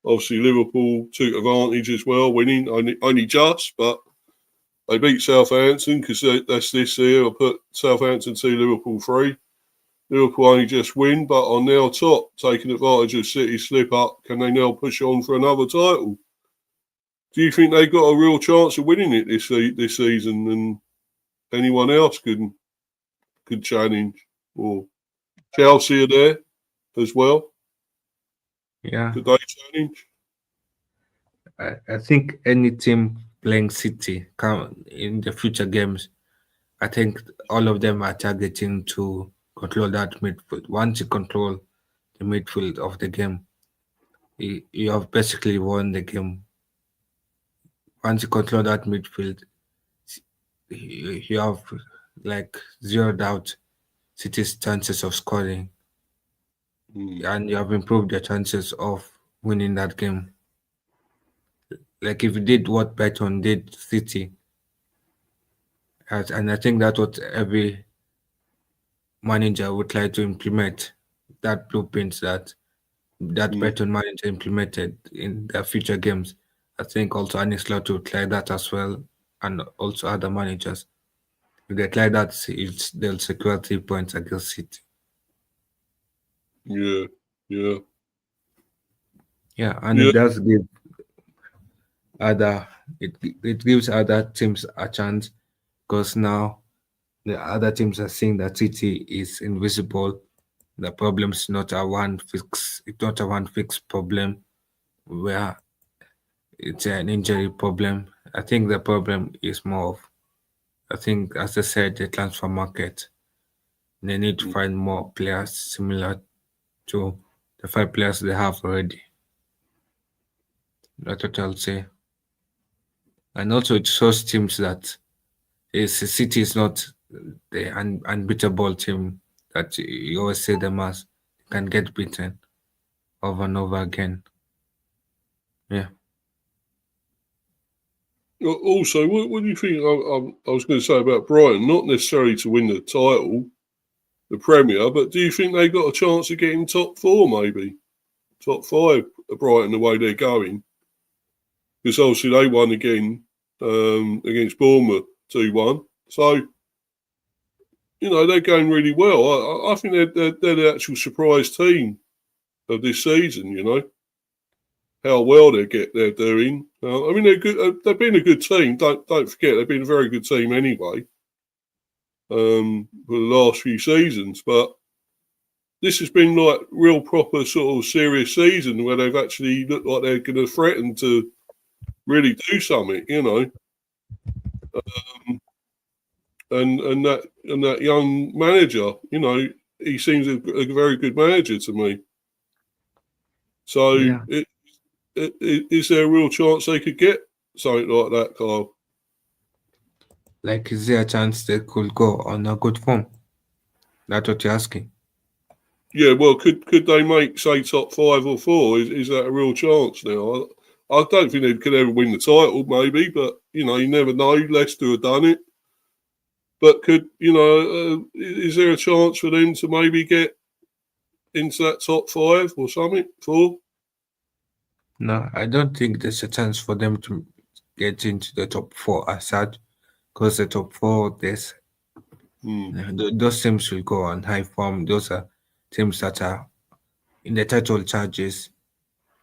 Obviously, Liverpool took advantage as well, winning only just, but they beat Southampton because that's this year. I put Southampton 2, Liverpool 3. Liverpool only just win, but are now top, taking advantage of City's slip up. Can they now push on for another title? Do you think they've got a real chance of winning it this season, and anyone else could challenge? Or Chelsea are there as well. yeah, Could they challenge? I think any team playing City in the future games, I think all of them are targeting to control that midfield. Once you control the midfield of the game, you have basically won the game. Once you control that midfield, you have like zero doubt City's chances of scoring, Mm, and you have improved your chances of winning that game. Like if you did what Brighton did City, and I think that's what manager would try to implement that blueprint that Mm, Brighton manager implemented in their future games. I think also Arne Slot would try that as well, and also other managers. If they try that, they'll secure 3 points against City. yeah, yeah, Yeah, and yeah. it does give other it gives other teams a chance because now the other teams are seeing that City is invisible. The problem's not a one fix. It's not a one fix problem where it's an injury problem. I think the problem is more of, I think, as I said, the transfer market. They need to Mm, find more players similar to the 5 players they have already. That's what I'll say. And also, it shows teams that City is not the unbeatable team that you always say them as. Can get beaten over and over again. Yeah. Also, what do you think? I was going to say about Brighton, not necessarily to win the title, the Premier, but do you think they got a chance of getting top four, maybe top five? Brighton, the way they're going, because obviously they won again against Bournemouth 2-1. So they're going really well. I think they're the actual surprise team of this season. How well they're doing. I mean, they're good. They've been a good team. Don't forget, they've been a very good team anyway. For the last few seasons, but this has been like real proper sort of serious season where they've actually looked like they're going to threaten to really do something. Um, and that young manager, he seems a very good manager to me. So, Yeah. is there a real chance they could get something like that, Carl? Like, is there a chance they could go on a good form? That's what you're asking. Yeah, well, could they make say top 5 or 4? Is that a real chance now? I don't think they could ever win the title, maybe, but you never know. Leicester have done it, but is there a chance for them to maybe get into that top 5 or something? 4? No, I don't think there's a chance for them to get into the top four as such, because the top four, Hmm. those teams will go on high form. Those are teams that are in the title charges.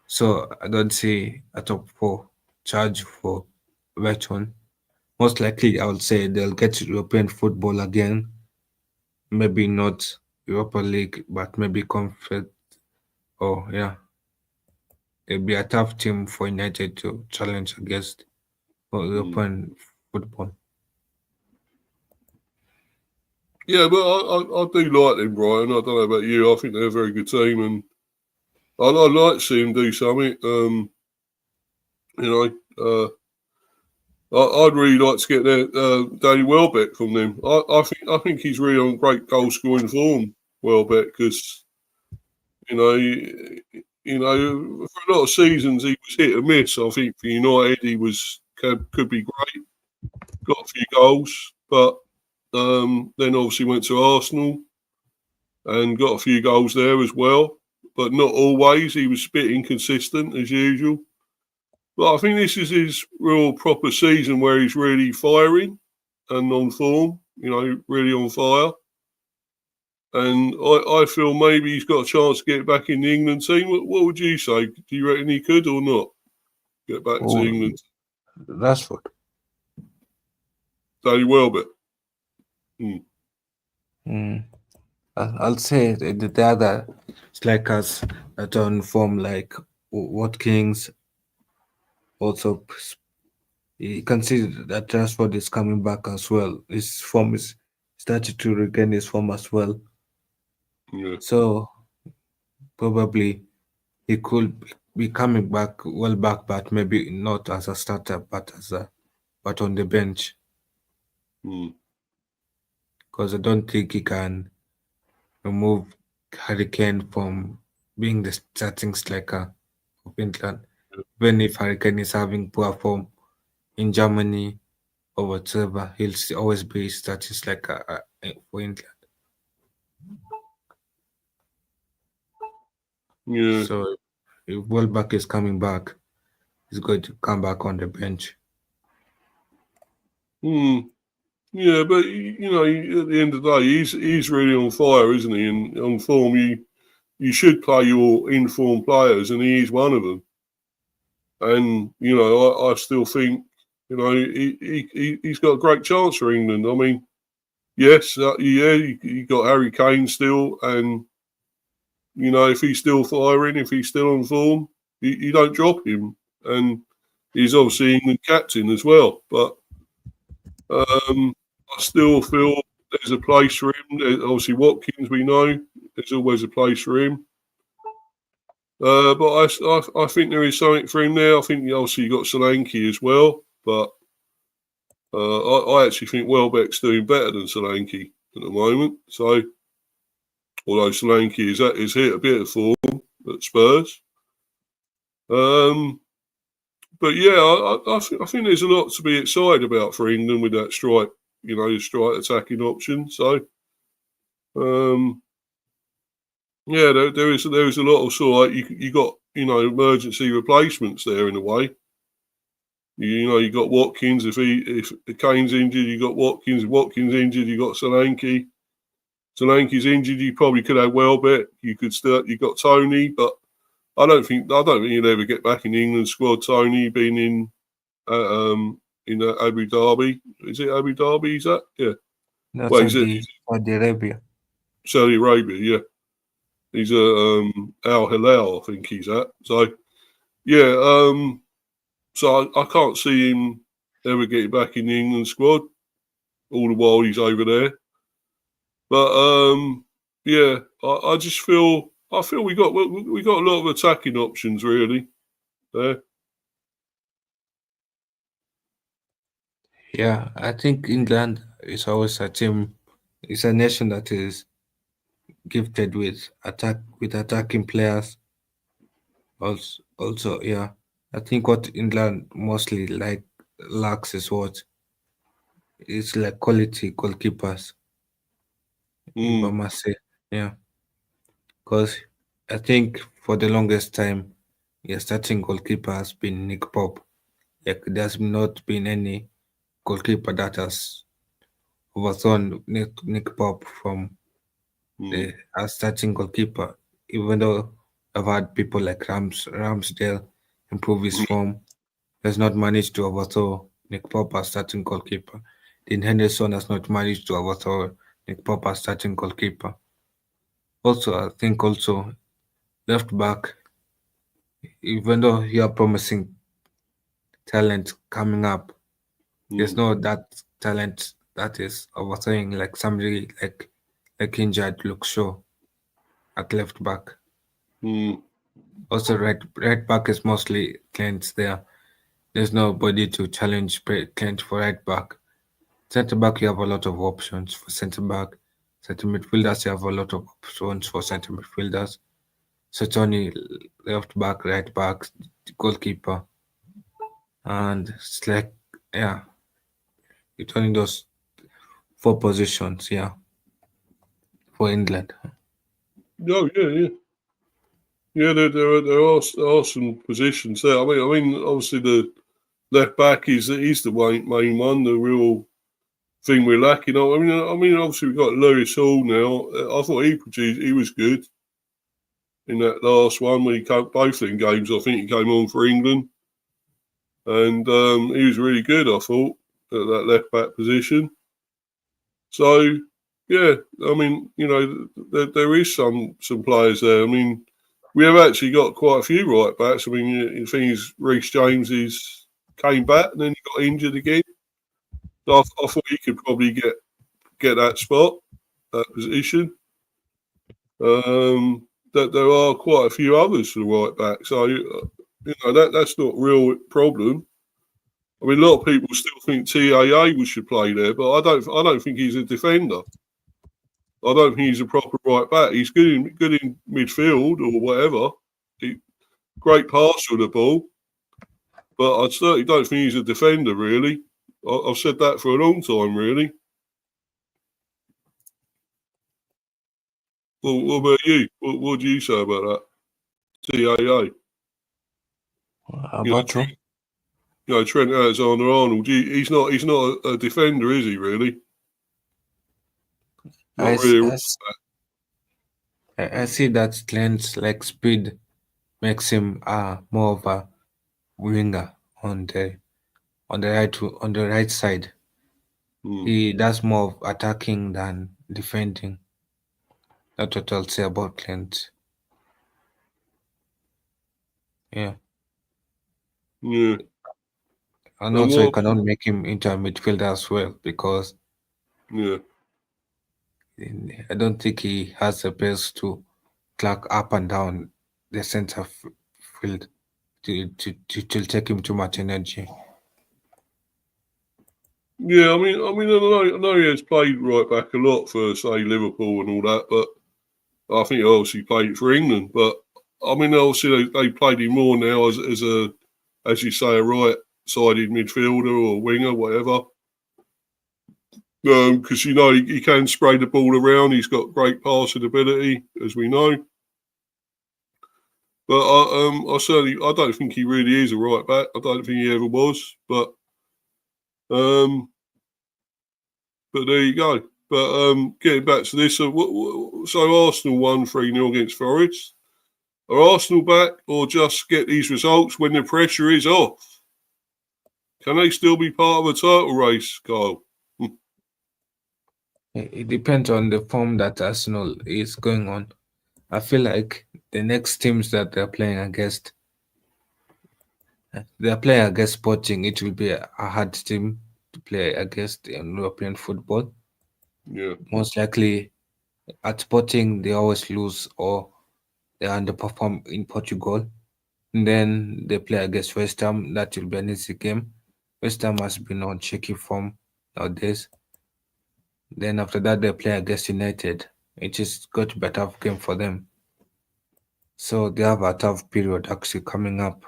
So I don't see a top four charge for Everton. Most likely, I would say they'll get European football again. Maybe not Europa League, but maybe Conference. Oh, yeah. It'll be a tough team for United to challenge against for Hmm. European football. Yeah, but I do like them, Brian. I don't know about you. I think they're a very good team, and I like to see them do something. You know, I'd really like to get Danny Welbeck from them. I think he's really on great goal scoring form, Welbeck, because you know for a lot of seasons he was hit and miss. I think for United he could be great, got a few goals, but then obviously went to Arsenal and got a few goals there as well, but not always. He was a bit inconsistent as usual. But I think this is his real proper season where he's really firing and on form, really on fire. And I feel maybe he's got a chance to get back in the England team. What would you say? Do you reckon he could or not get back to Oh, England? Rashford. Danny Welbeck. Hmm. Mm. I'll say the other strikers that are on form, like Watkins, also you can see that Rashford is coming back as well. His form is starting to regain his form as well. Yeah. So probably he could be coming back well back, but maybe not as a starter, but on the bench. Hmm. Because I don't think he can remove Harry Kane from being the starting striker of England. Even if Harry Kane is having poor form in Germany or whatever, he'll always be starting striker for England. Yeah. So if Welbeck is coming back, he's going to come back on the bench. Yeah, but at the end of the day, he's really on fire, isn't he? And on form, you should play your informed players, and he is one of them. And I still think he's got a great chance for England. I mean, yes, you got Harry Kane still, and if he's still firing, if he's still on form, you don't drop him. And he's obviously England captain as well. But I still feel there's a place for him. Obviously, Watkins, we know there's always a place for him. But I think there is something for him there. I think obviously you got Solanke as well, but I actually think Welbeck's doing better than Solanke at the moment. So, although Solanke is hit a bit of form at Spurs, but yeah, I think there's a lot to be excited about for England with that strike, strike attacking option. So, yeah, there is a lot of sort of you got emergency replacements there in a way. You got Watkins if Kane's injured, you got Watkins. If Watkins injured, you got Solanke. Solanke's injured, you probably could have Welbeck. You got Tony, but I don't think he'll ever get back in the England squad. Tony being in Abu Dhabi. Is it Abu Dhabi? Is that? Yeah. No, Well, he's at Saudi Arabia. Saudi Arabia. Yeah. He's at Al Hilal, I think he's at. So yeah. So I can't see him ever getting back in the England squad. All the while he's over there. But yeah, I just feel we got a lot of attacking options really there. Yeah, I think England is always a team. It's a nation that is gifted with attacking players. Also, yeah, I think what England mostly lacks is what is like quality goalkeepers. If I Mm, must say, yeah, because I think for the longest time, your starting goalkeeper has been Nick Pope. Like there's not been any goalkeeper that has overthrown Nick Pope from mm, the as starting goalkeeper. Even though I've had people like Ramsdale improve his form, has not managed to overthrow Nick Pope as starting goalkeeper. Dean Henderson has not managed to overthrow Nick Pope as starting goalkeeper. Also, I think also left back, even though you are promising talent coming up, there's mm, no that talent that is overthrowing like somebody like injured Luke Shaw at left back. mm, Also, right back is mostly Clint there. There's nobody to challenge Clint for right back. Centre back, you have a lot of options for centre back. Centre midfielders, you have a lot of options for centre midfielders. So it's only left back, right back, goalkeeper, and it's like yeah, it's only those four positions. Yeah, for England. oh yeah. There are some positions there. I mean, obviously the left back is the main one. The real thing we're lacking. I mean, obviously we've got Lewis Hall now. I thought he was good in that last one when he came both in games. I think he came on for England, and he was really good. I thought at that left back position. So yeah, I mean, there is some players there. I mean, we have actually got quite a few right backs. I mean, the thing is, Reece James came back and then he got injured again. So I thought he could probably get that spot, that position. That there are quite a few others for the right back, so that's not a real problem. I mean, a lot of people still think TAA should play there, but I don't think he's a defender. I don't think he's a proper right back. He's good in midfield or whatever. Great passer of the ball, but I certainly don't think he's a defender. Really, I've said that for a long time. Really. Well, what about you? What do you say about that? TAA. How about you? Trent Alexander-Arnold. He's not a defender, is he? Really? Not really. I see that Trent's like speed makes him more of a winger on the right side. He does more of attacking than defending. That's what I'll say about Trent. Yeah. Yeah. And also you cannot make him into a midfielder as well because I don't think he has the pace to clock up and down the center field. It will take him too much energy. Yeah, I mean, I know he has played right back a lot for, say, Liverpool and all that, but I think he obviously played for England. But I mean, obviously they played him more now as you say, a right-sided midfielder or winger, whatever. Because he can spray the ball around. He's got great passing ability, as we know. But I don't think he really is a right back. I don't think he ever was. But there you go. But getting back to this, so Arsenal won 3-0 against Forest. Are Arsenal back or just get these results when the pressure is off? Can they still be part of a title race, Kyle? It depends on the form that Arsenal is going on. I feel like the next teams that they're playing against Sporting. It will be a hard team to play against in European football. Yeah. Most likely at Sporting, they always lose or they underperform in Portugal. And then they play against West Ham. That will be an easy game. West Ham has been on shaky form nowadays. Then after that, they play against United. It is going to be a tough game for them. So they have a tough period actually coming up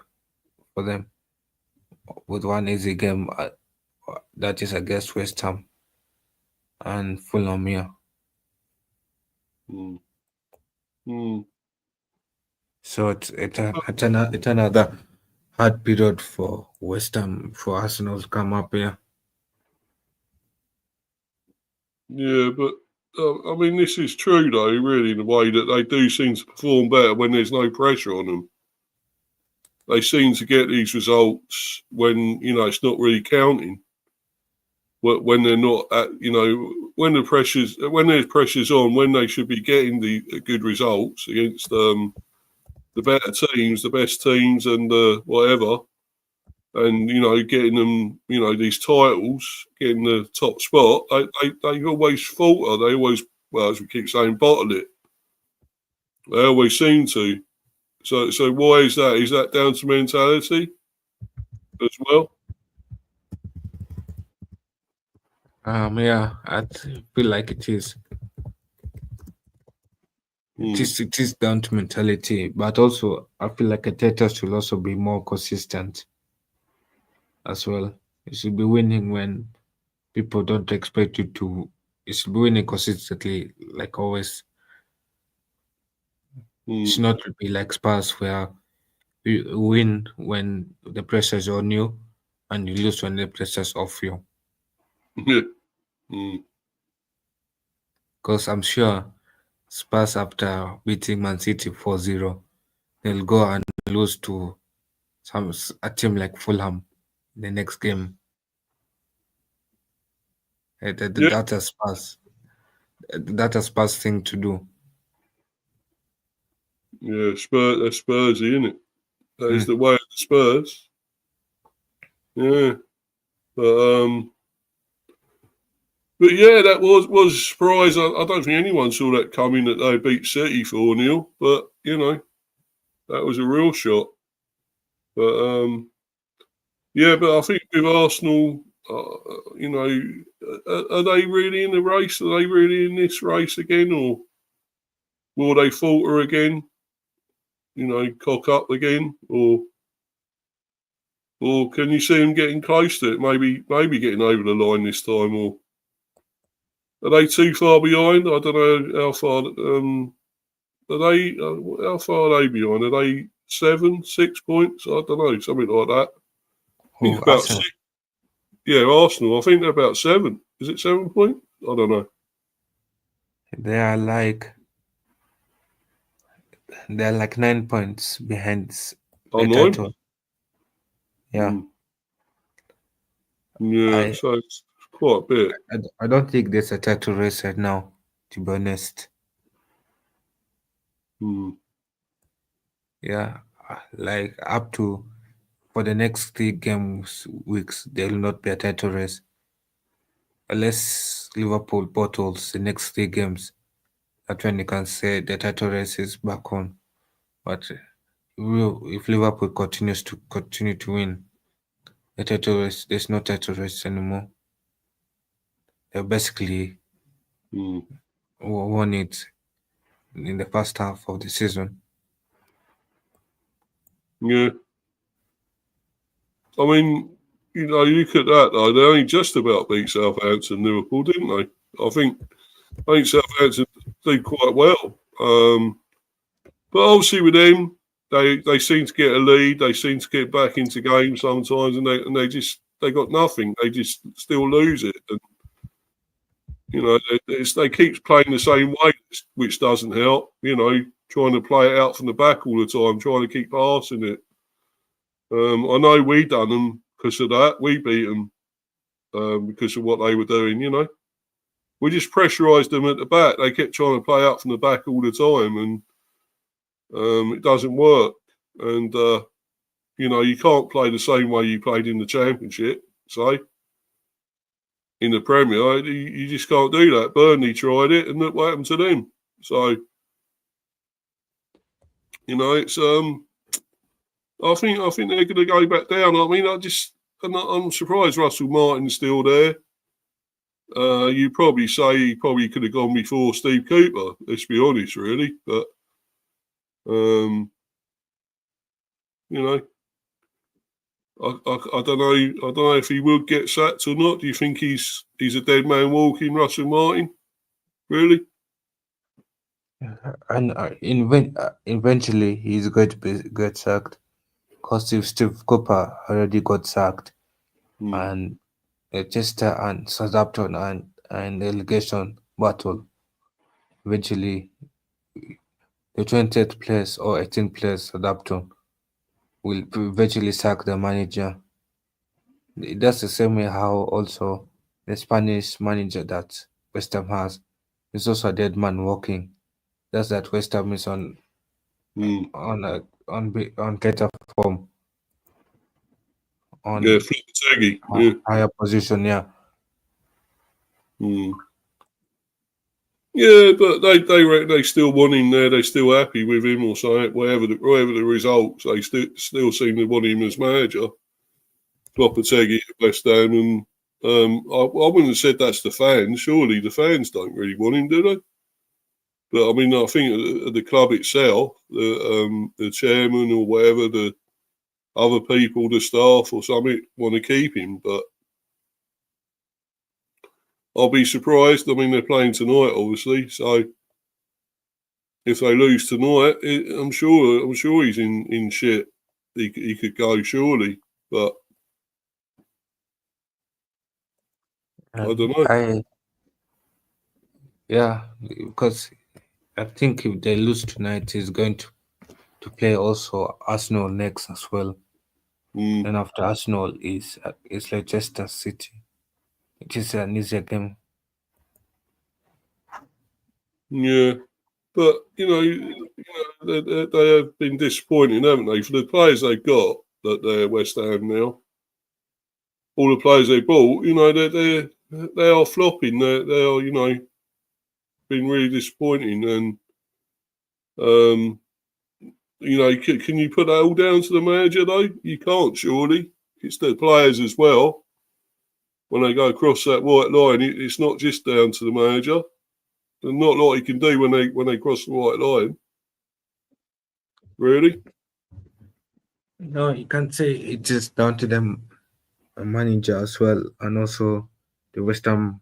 for them with one easy game that is against West Ham and Fulham here. So it's another hard period for West Ham, for Arsenal to come up here. Yeah, but I mean, this is true though, really, in the way that they do seem to perform better when there's no pressure on them. They seem to get these results when it's not really counting. When they're not at, when there's pressures on, when they should be getting the good results against the better teams, the best teams, and whatever, and getting them, these titles, getting the top spot, they always falter. They always, well, as we keep saying, bottle it. They always seem to. So why is that? Is that down to mentality as well? Yeah, I feel like it is. It is down to mentality, but also I feel like Ateta should also be more consistent as well. You should be winning when people don't expect you to. You should be winning consistently, like always. It should not be like Spurs where you win when the pressure is on you and you lose when the pressure is off you. Because I'm sure Spurs, after beating Man City 4-0, they'll go and lose to a team like Fulham in the next game. That's a Spurs. That's a Spurs thing to do. Yeah, that's Spursy, isn't it? That is the way of the Spurs. Yeah, but yeah, that was a surprise. I don't think anyone saw that coming, that they beat City 4-0. But that was a real shot. But yeah, but I think with Arsenal, are they really in the race? Are they really in this race again, or will they falter again? Cock up again, or can you see them getting close to it? Maybe getting over the line this time, or are they too far behind? I don't know how far Are they? How far are they behind? Are they 7, 6 points? I don't know, something like that. I think Oh, about Arsenal. 6. Yeah, Arsenal. I think they're about 7. Is it 7 points? I don't know. They're like 9 points behind Oh, the 9. title. Yeah, Mm. Yeah, I so it's quite a bit. I don't think there's a title race right now. To be honest, Mm. yeah, like up to for the next 3 games weeks, there will not be a title race unless Liverpool bottles the next 3 games. That's when you can say the title race is back on. But if Liverpool continue to win the title race, there's no title race anymore. They basically Mm. won it in the first half of the season. Yeah. I mean, you look at that though. They only just about beat Southampton, Liverpool, didn't they? I think Southampton did quite well. But obviously with them, they seem to get a lead. They seem to get back into games sometimes, and they got nothing. They just still lose it, and they keep playing the same way, which doesn't help. Trying to play it out from the back all the time, trying to keep passing it. I know we done them because of that. We beat them because of what they were doing. We just pressurised them at the back. They kept trying to play out from the back all the time, and it doesn't work. And you can't play the same way you played in the Championship. Say in the Premier, you just can't do that. Burnley tried it, and look what happened to them. So it's I think they're going to go back down. I mean, I'm surprised Russell Martin's still there. You probably say he probably could have gone before Steve Cooper. Let's be honest, really. But you know, I don't know. I don't know if he would get sacked or not. Do you think he's a dead man walking, Russell Martin? Really? And eventually he's going to get sacked because if Steve Cooper already got sacked Hmm. and Chester and Southampton and relegation battle, eventually the 20th place or 18th place Southampton will eventually sack the manager. That's the same way how also the Spanish manager that West Ham has is also a dead man walking. That's that West Ham is Hmm. on a, on better form Yeah, on Lopetegui. Yeah. higher position. Yeah, Hmm. Yeah, but they reckon they still want him there. They're still happy with him, or something. Whatever the results, they still seem to want him as manager. Lopetegui at West Ham, and I wouldn't have said that's the fans. Surely the fans don't really want him, do they? But I mean, I think at the club itself, the chairman or whatever, the other people, the staff or something, want to keep him. But I'll be surprised. I mean, they're playing tonight, obviously, so if they lose tonight, I'm sure he's in shit. He could go surely, but I don't and know. yeah, because I think if they lose tonight, he's going to play also Arsenal next as well. Mm, And after Arsenal is Leicester City. It is an easier game. yeah, but they have been disappointing, haven't they? For the players they've got, that they're West Ham now, all the players they bought, they are flopping. They are been really disappointing, and um, can you put that all down to the manager though? You can't, surely. It's the players as well. When they go across that white line, it's not just down to the manager. There's not a lot he can do when they cross the white line. Really? No, you can't say it's just down to them, a manager as well, and also the West Ham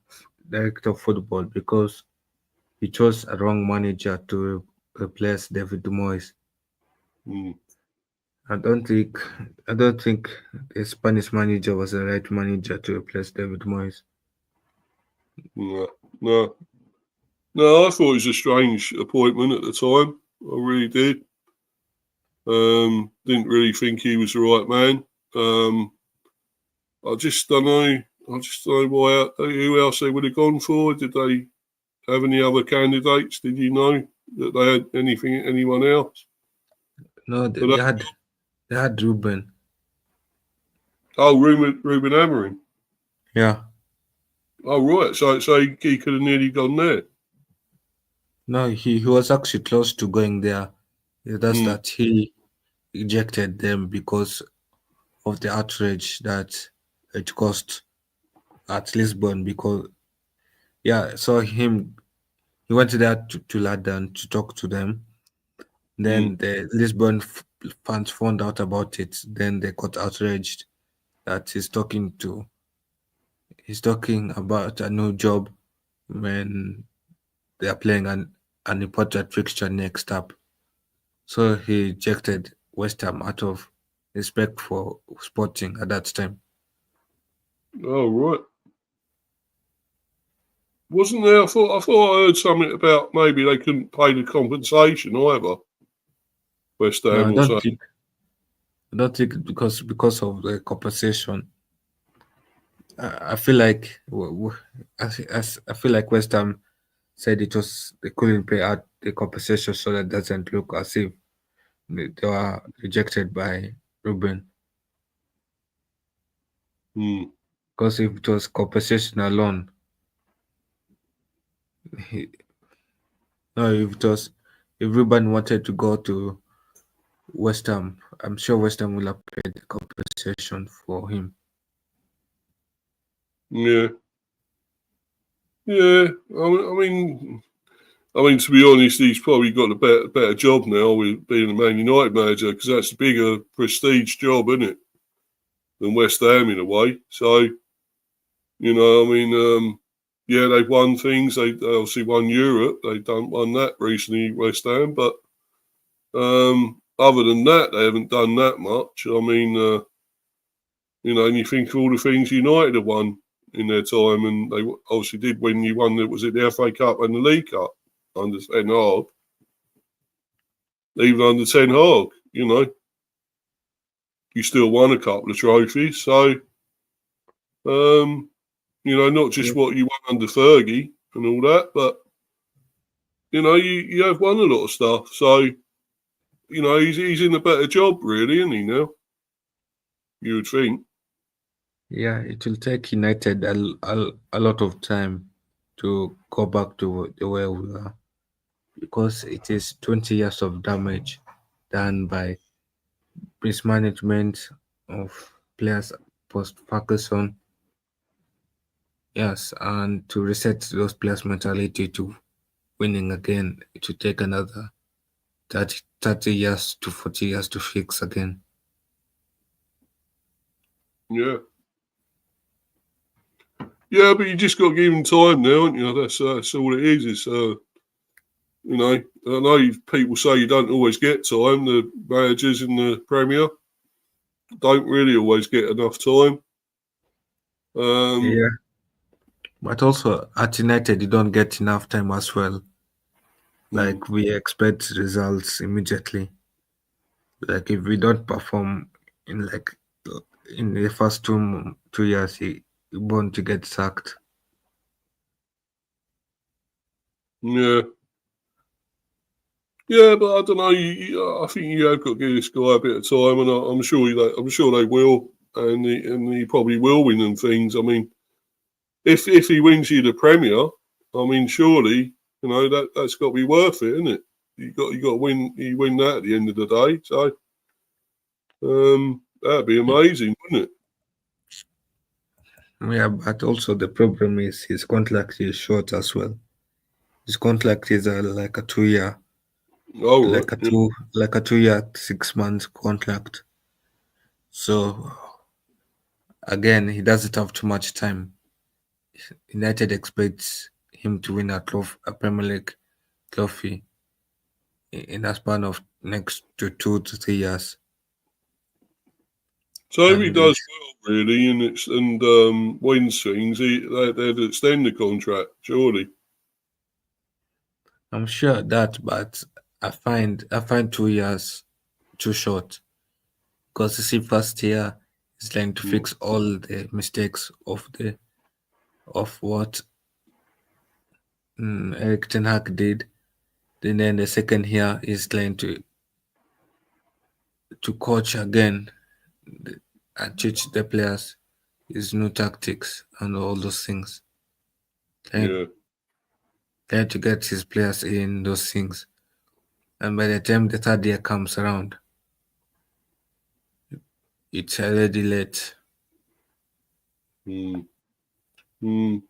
director of football because he chose a wrong manager to replace David Moyes. Mm. I don't think I don't think the Spanish manager was the right manager to replace David Moyes. No, no, no. I thought it was a strange appointment at the time. I really did. Didn't really think he was the right man. I just don't know. I just don't know why. Who else they would have gone for? Did they have any other candidates? Did you know that they had anyone else? No, But they had Ruben. Ruben Amorim. Yeah. Oh right, so he could have nearly gone there. No, he was actually close to going there. It's just Mm, that he rejected them because of the outrage that it caused at Lisbon. Because yeah, so he went there to London to talk to them. mm. Then the Lisbon fans found out about it. Then they got outraged that he's talking about a new job when they are playing an important fixture next up. So he rejected West Ham out of respect for Sporting at that time. Oh right. Wasn't there? I thought I heard something about maybe they couldn't pay the compensation either. West No, Ham or something. I don't think because of the compensation. I feel like I feel like West Ham said it was they couldn't pay out the compensation, so that doesn't look as if they were rejected by Ruben. Mm. Because if it was compensation alone, he, no, if it was if Ruben wanted to go to West Ham, I'm sure West Ham will have paid the compensation for him. Yeah, yeah. I mean, to be honest, he's probably got a better job now with being a Man United manager because that's a bigger prestige job, isn't it, than West Ham in a way. So yeah, they've won things. They obviously won Europe. They don't won that recently, West Ham, but other than that, they haven't done that much. I mean, and you think of all the things United have won in their time, and they obviously did when you won. Was it the FA Cup and the League Cup under Ten Hag? Even under Ten Hag, you still won a couple of trophies. So, not just what you won under Fergie and all that, but you have won a lot of stuff. So, he's in a better job, really, isn't he now? You would think. Yeah, it will take United a lot of time to go back to the way we are because it is 20 years of damage done by mismanagement of players post Ferguson. Yes, and to reset those players' mentality to winning again, it will take another 30 years to 40 years to fix again. Yeah. Yeah, but you just got to give him time now, haven't you? That's all it is. It's I know people say you don't always get time. The managers in the Premier don't really always get enough time. Yeah, but also at United, you don't get enough time as well. Mm, Like we expect results immediately. Like if we don't perform in like in the first 2 years, he born to get sacked. yeah, yeah, but I don't know. I think you have got to give this guy a bit of time, and I'm sure they will, and he probably will win them things. I mean, if he wins you the Premier, I mean, surely that's got to be worth it, isn't it? You got to win. You win that at the end of the day, so that'd be amazing, wouldn't it? Yeah, but also the problem is his contract is short as well. His contract is like a 2 year, All right. Yeah. like a 2 year 6 month contract. So again, he doesn't have too much time. United expects him to win a Premier League trophy in a span of next to 2 to 3 years. So if he And does well, really, and wins things, they'd extend the contract, surely. I'm sure that, but I find 2 years too short because you see, first year is trying to Mm, fix all the mistakes of what Eric Ten Hag did. Then the second year is trying to coach again and teach the players his new tactics and all those things. Trying, yeah, trying to get his players in those things. And by the time the third year comes around, it's already late. mm, mm.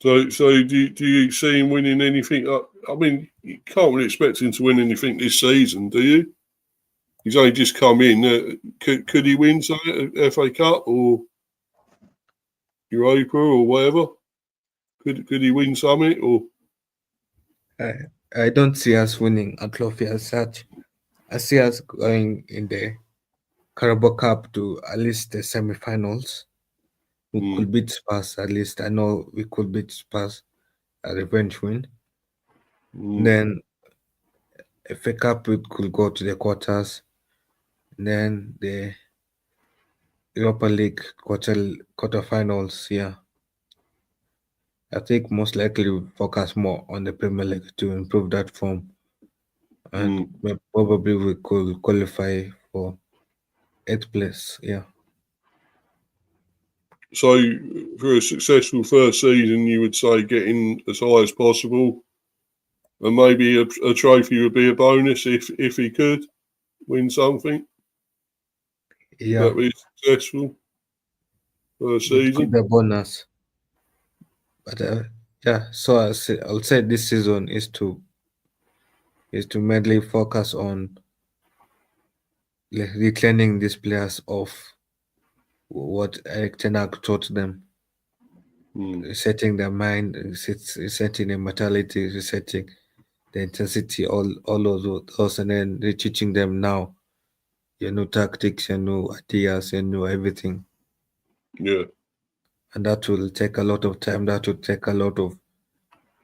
So do you see him winning anything? I mean, you can't really expect him to win anything this season, do you? He's only just come in. Could he win something, FA Cup or Europa or whatever? Could he win something or? I, I don't see us winning a trophy as such. I see us going in the Carabao Cup to at least the semi-finals. We Mm, could beat Spurs at least. I know we could beat Spurs a revenge win. mm, Then FA Cup we could go to the quarters. Then the Europa League quarterfinals. Yeah, I think most likely we focus more on the Premier League to improve that form, and mm. probably we could qualify for eighth place. Yeah. So for a successful first season, you would say getting as high as possible, and maybe a trophy would be a bonus if he could win something. Yeah, That be successful first it could season. be a bonus. But yeah, so I'll say this season is to mainly focus on like, reclaiming these players of what Eric Ten Hag taught them, Mm, resetting their mind, resetting their mentality, resetting the intensity, all of those, and then reteaching them now your new tactics, your new ideas, your new everything. yeah. And that will take a lot of time. That will take a lot of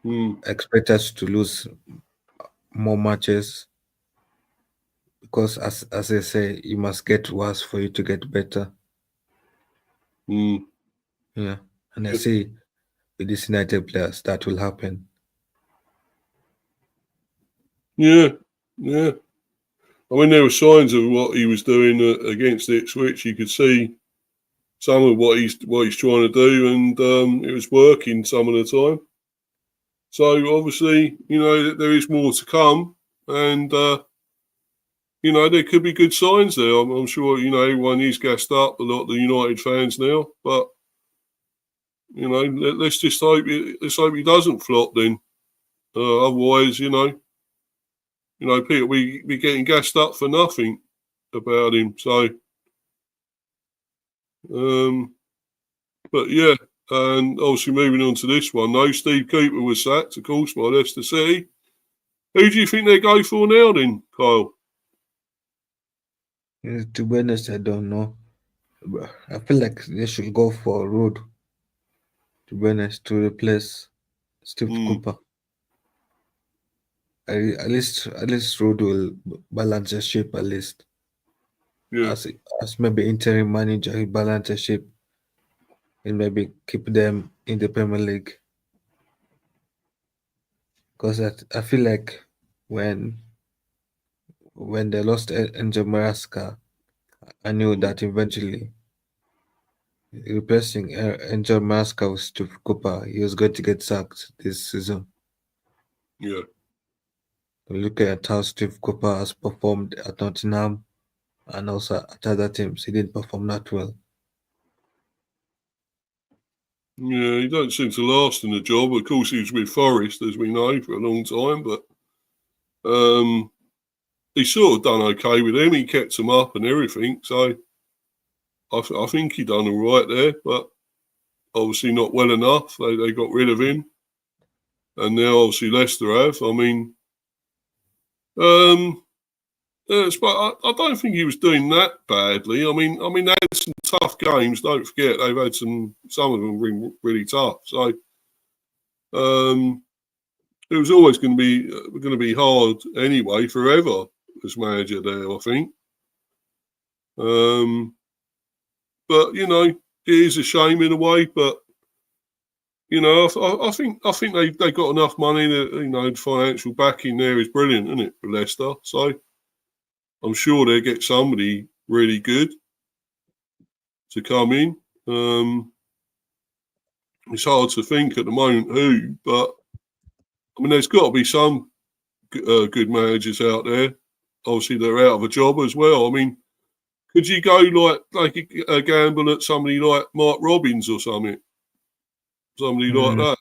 Mm, expect us to lose more matches because as I say, you must get worse for you to get better. mm, Yeah. And I yeah. see with these United players that will happen. Yeah. Yeah. I mean, there were signs of what he was doing against Ipswich. You could see some of what he's trying to do, and it was working some of the time. So obviously, there is more to come, and there could be good signs there. I'm sure everyone is gassed up. A lot of the United fans now, but let's just hope he doesn't flop. Then otherwise, people be getting gassed up for nothing about him. So, um, but yeah, and obviously moving on to this one, though, Steve Cooper was sacked, of course, by Leicester City. Who do you think they go for now, then, Kyle? To be honest, I don't know. But I feel like they should go for Road, to be honest, to replace Steve Mm, Cooper. At least Road will balance the ship at least. yeah, As maybe interim manager, he balance the ship and maybe keep them in the Premier League. Because I feel like when when they lost Angel Maraska, I knew mm, that eventually replacing Angel Maraska with Steve Cooper, he was going to get sacked this season. yeah. Looking at how Steve Cooper has performed at Nottingham and also at other teams, he didn't perform that well. Yeah, he don't seem to last in the job. Of course, he was with Forest, as we know, for a long time, but he sort of done okay with him. He kept him up and everything, so I think he done all right there, but obviously not well enough. They got rid of him, and now obviously Leicester have. I mean, But I don't think he was doing that badly. I mean, they had some tough games. Don't forget, they've had some of them been really tough. So it was always going to be hard anyway, forever as manager there. I think. But it is a shame in a way. But I think they got enough money that financial backing there is brilliant, isn't it, for Leicester? So I'm sure they'll get somebody really good to come in. It's hard to think at the moment who, but I mean, there's got to be some good managers out there. Obviously, they're out of a job as well. I mean, could you go like a gamble at somebody like Mark Robbins or something? Somebody like that.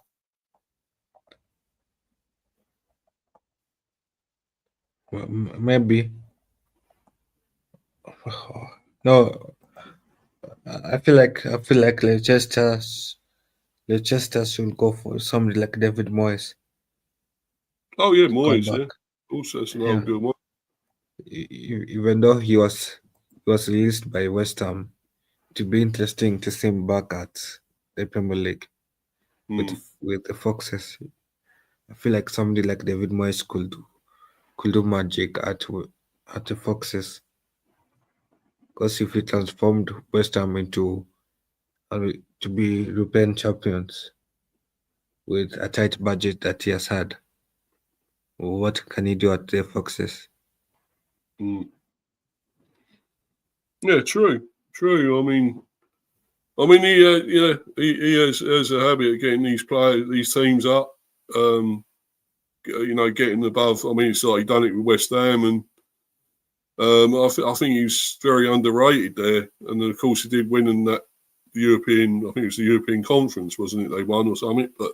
Well, maybe. No, I feel like Leicester should go for somebody like David Moyes Oh yeah, to come Moyes. back. Yeah, also that's another Yeah, good one. even though he was released by West Ham, to be interesting to see him back at the Premier League with Mm. with the Foxes. I feel like somebody like David Moyes could do magic at the Foxes, because if he transformed West Ham into to be European champions with a tight budget that he has had, what can he do at the Foxes? Mm. Yeah, true. I mean, he has a habit of getting these teams up. Getting above. I mean, it's like he done it with West Ham, and I think he's very underrated there. And then, of course, he did win in that European. I think it was the European Conference, wasn't it? They won or something, but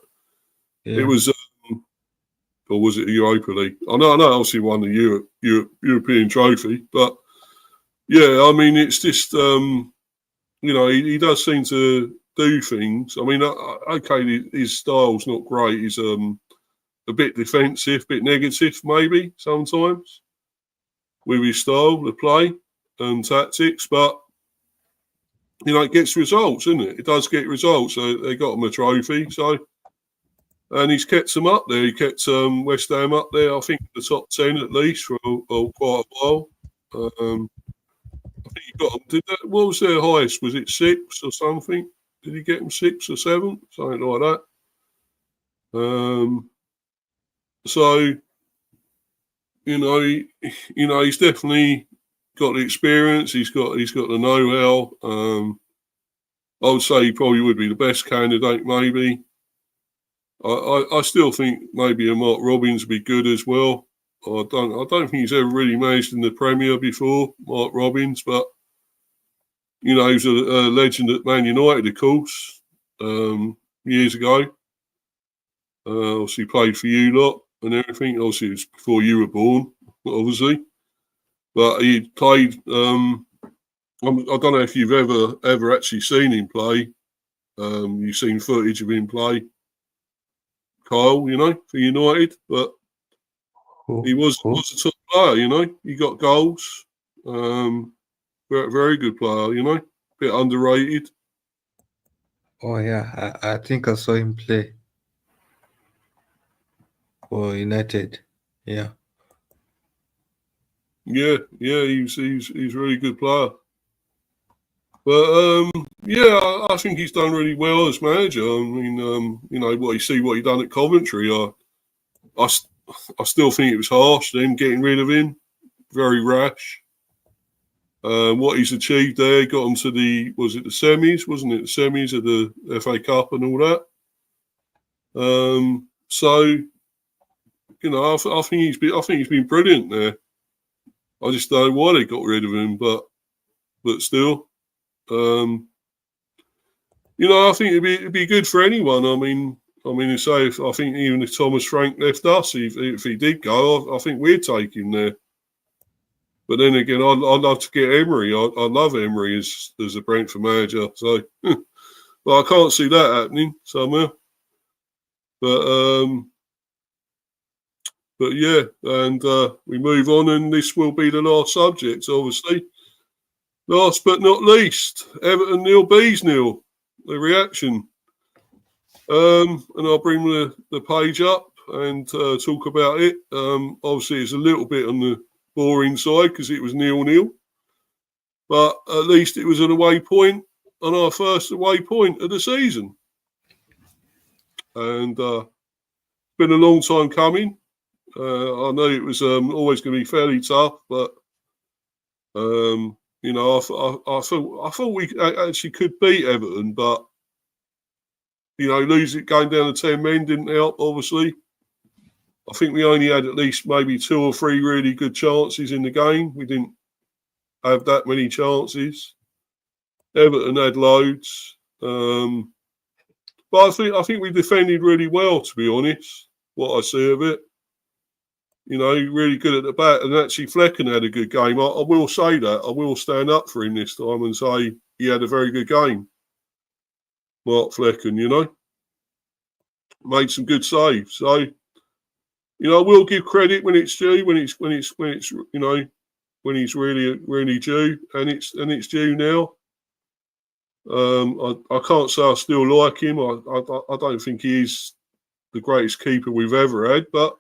it Yeah. was, or was it the Europa League? I know. Obviously, won the European trophy, but yeah, I mean, it's just he does seem to do things. I mean, okay, his style's not great. He's a bit defensive, a bit negative, maybe sometimes with his style of play and tactics, but it gets results, isn't it? It does get results. So they got him a trophy. So, and he's kept them up there. He kept West Ham up there. I think the top 10 at least for quite a while. I think he got them. What was their highest? Was it 6 or something? Did he get them 6 or 7? Something like that. So he's definitely got the experience. He's got the know-how. I would say he probably would be the best candidate. Maybe I still think maybe a Mark Robbins would be good as well. I don't think he's ever really managed in the Premier before, Mark Robbins, but he was a legend at Man United, of course, years ago. Obviously played for you lot and everything. Obviously, it was before you were born, obviously. But he played. I don't know if you've ever actually seen him play. You've seen footage of him play, Kyle. For United, but he was Who? a top player. He got goals. Very, very good player. Bit underrated. Oh yeah, I think I saw him play for United. Yeah. Yeah. He's a really good player. But yeah, I think he's done really well as manager. I mean, what he done at Coventry. I still think it was harsh them getting rid of him. Very rash. What he's achieved there, got him to the semis, wasn't it? The semis of the FA Cup and all that. So I think he's been brilliant there. I just don't know why they got rid of him, but still, I think it'd be good for anyone. I mean, say I think even if Thomas Frank left us, if he did go, I think we'd take him there. But then again, I'd love to get Emery. I love Emery as a Brentford manager. So, but I can't see that happening somewhere. But But yeah, and we move on, and this will be the last subject, obviously. Last but not least, Everton 0, Bees 0. The reaction. And I'll bring the page up and talk about it. Obviously, it's a little bit on the boring side because it was 0-0. But at least it was an away point on our first away point of the season. And it's been a long time coming. I know it was always going to be fairly tough, but you know, I thought we actually could beat Everton, but you know, going down to 10 men didn't help. Obviously, I think we only had at least maybe 2 or 3 really good chances in the game. We didn't have that many chances. Everton had loads, but I think we defended really well, to be honest. What I see of it. You know, really good at the back. And actually, Flecken had a good game. I will say that. I will stand up for him this time and say he had a very good game. Mark Flecken, you know. Made some good saves. So, you know, I will give credit when it's due, when it's you know, when he's really due, and it's due now. I can't say I still like him. I don't think he is the greatest keeper we've ever had, but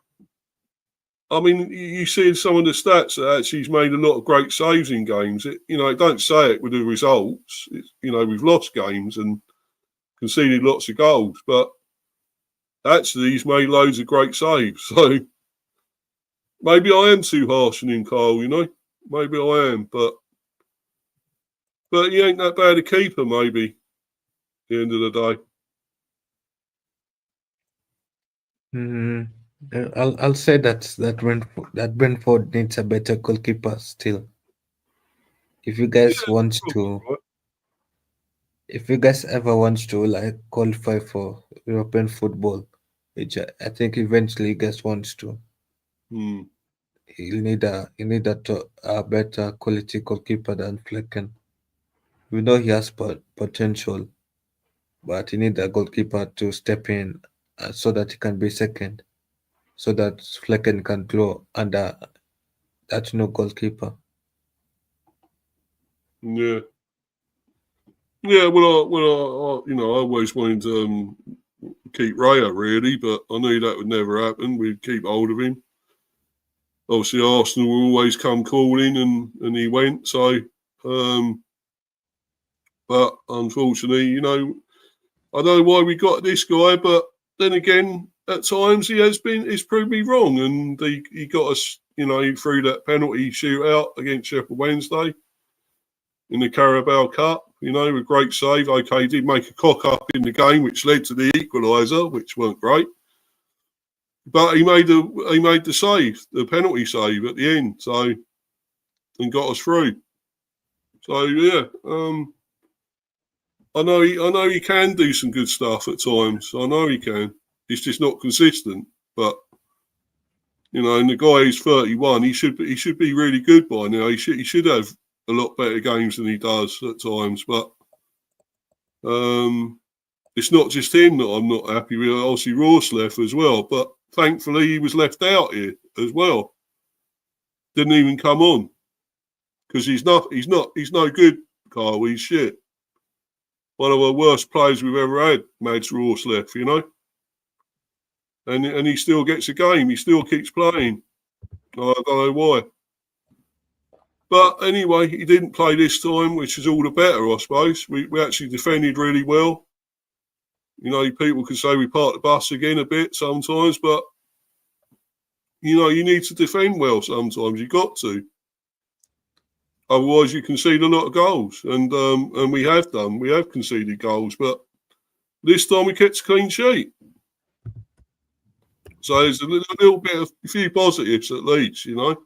I mean, you see some of the stats that actually he's made a lot of great saves in games. You know, don't say it with the results. You know, we've lost games and conceded lots of goals, but actually he's made loads of great saves. So maybe I am too harsh on him, Kyle, you know. Maybe I am, but he ain't that bad a keeper, maybe, at the end of the day. I'll say that Brentford needs a better goalkeeper still. If you guys want to, Right. if you guys ever want to like qualify for European football, which I think eventually you guys want to, you need a better quality goalkeeper than Flecken. We know he has potential, but you need a goalkeeper to step in so that he can be second, so that Flecken can grow under that new goalkeeper. Yeah. Yeah, well, you know, I always wanted to keep Raya, really, but I knew that would never happen. We'd keep hold of him. Obviously, Arsenal will always come calling, and he went. So, but unfortunately, you know, I don't know why we got this guy, but then again, at times he's proved me wrong, and he got us, you know, through that penalty shootout against Sheffield Wednesday in the Carabao Cup. You know, a great save. Okay, he did make a cock up in the game, which led to the equaliser, which weren't great. But he made the save, the penalty save at the end, so and got us through. So yeah, I know he can do some good stuff at times. I know he can. It's just not consistent. But you know, and the guy is 31. He should be really good by now. He should have a lot better games than he does at times. But it's not just him that I'm not happy with. Obviously, Ross left as well. But thankfully, he was left out here as well. Didn't even come on because he's no good, Kyle. He's shit. One of the worst players we've ever had, Mads Ross left, you know. And he still gets a game. He still keeps playing. I don't know why. But anyway, he didn't play this time, which is all the better, I suppose. We actually defended really well. You know, people could say we parked the bus again a bit sometimes, but, you know, you need to defend well sometimes. You've got to. Otherwise, you concede a lot of goals. And we have done. We have conceded goals. But this time we kept a clean sheet. So there's a few positives at least, you know.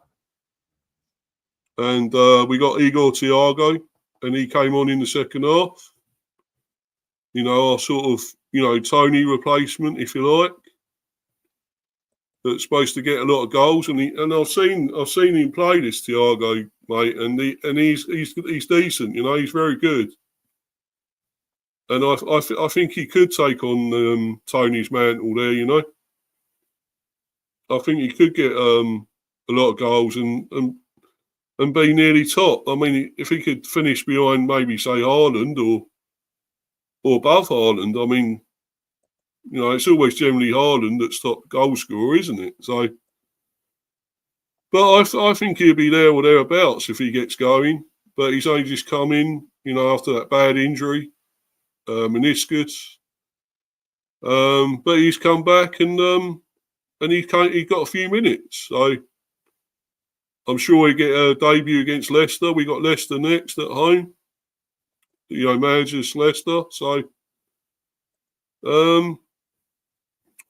And we got Igor Thiago, and he came on in the second half. You know, our sort of, you know, Tony replacement, if you like. That's supposed to get a lot of goals, and I've seen him play this Thiago, mate, and he's decent. You know, he's very good. And I think he could take on Tony's mantle there, you know. I think he could get a lot of goals and be nearly top. I mean, if he could finish behind maybe say Haaland or above Haaland, I mean, you know, it's always generally Haaland that's top goal scorer, isn't it? So, but I think he'll be there or thereabouts if he gets going. But he's only just come in, you know, after that bad injury, meniscus. But he's come back and he got a few minutes. So I'm sure he'll get a debut against Leicester. We got Leicester next at home. You know, manages Leicester. So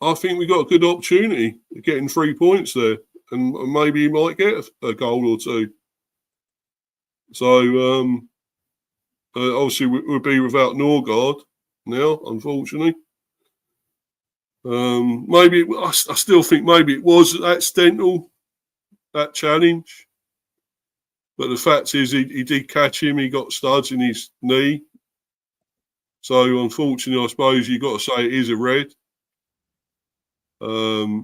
I think we got a good opportunity of getting 3 points there. And maybe he might get a goal or two. So obviously we'll be without Norgarrd now, unfortunately. Maybe I still think maybe it was accidental, that challenge. But the fact is he did catch him. He got studs in his knee. So unfortunately, I suppose you've got to say it is a red.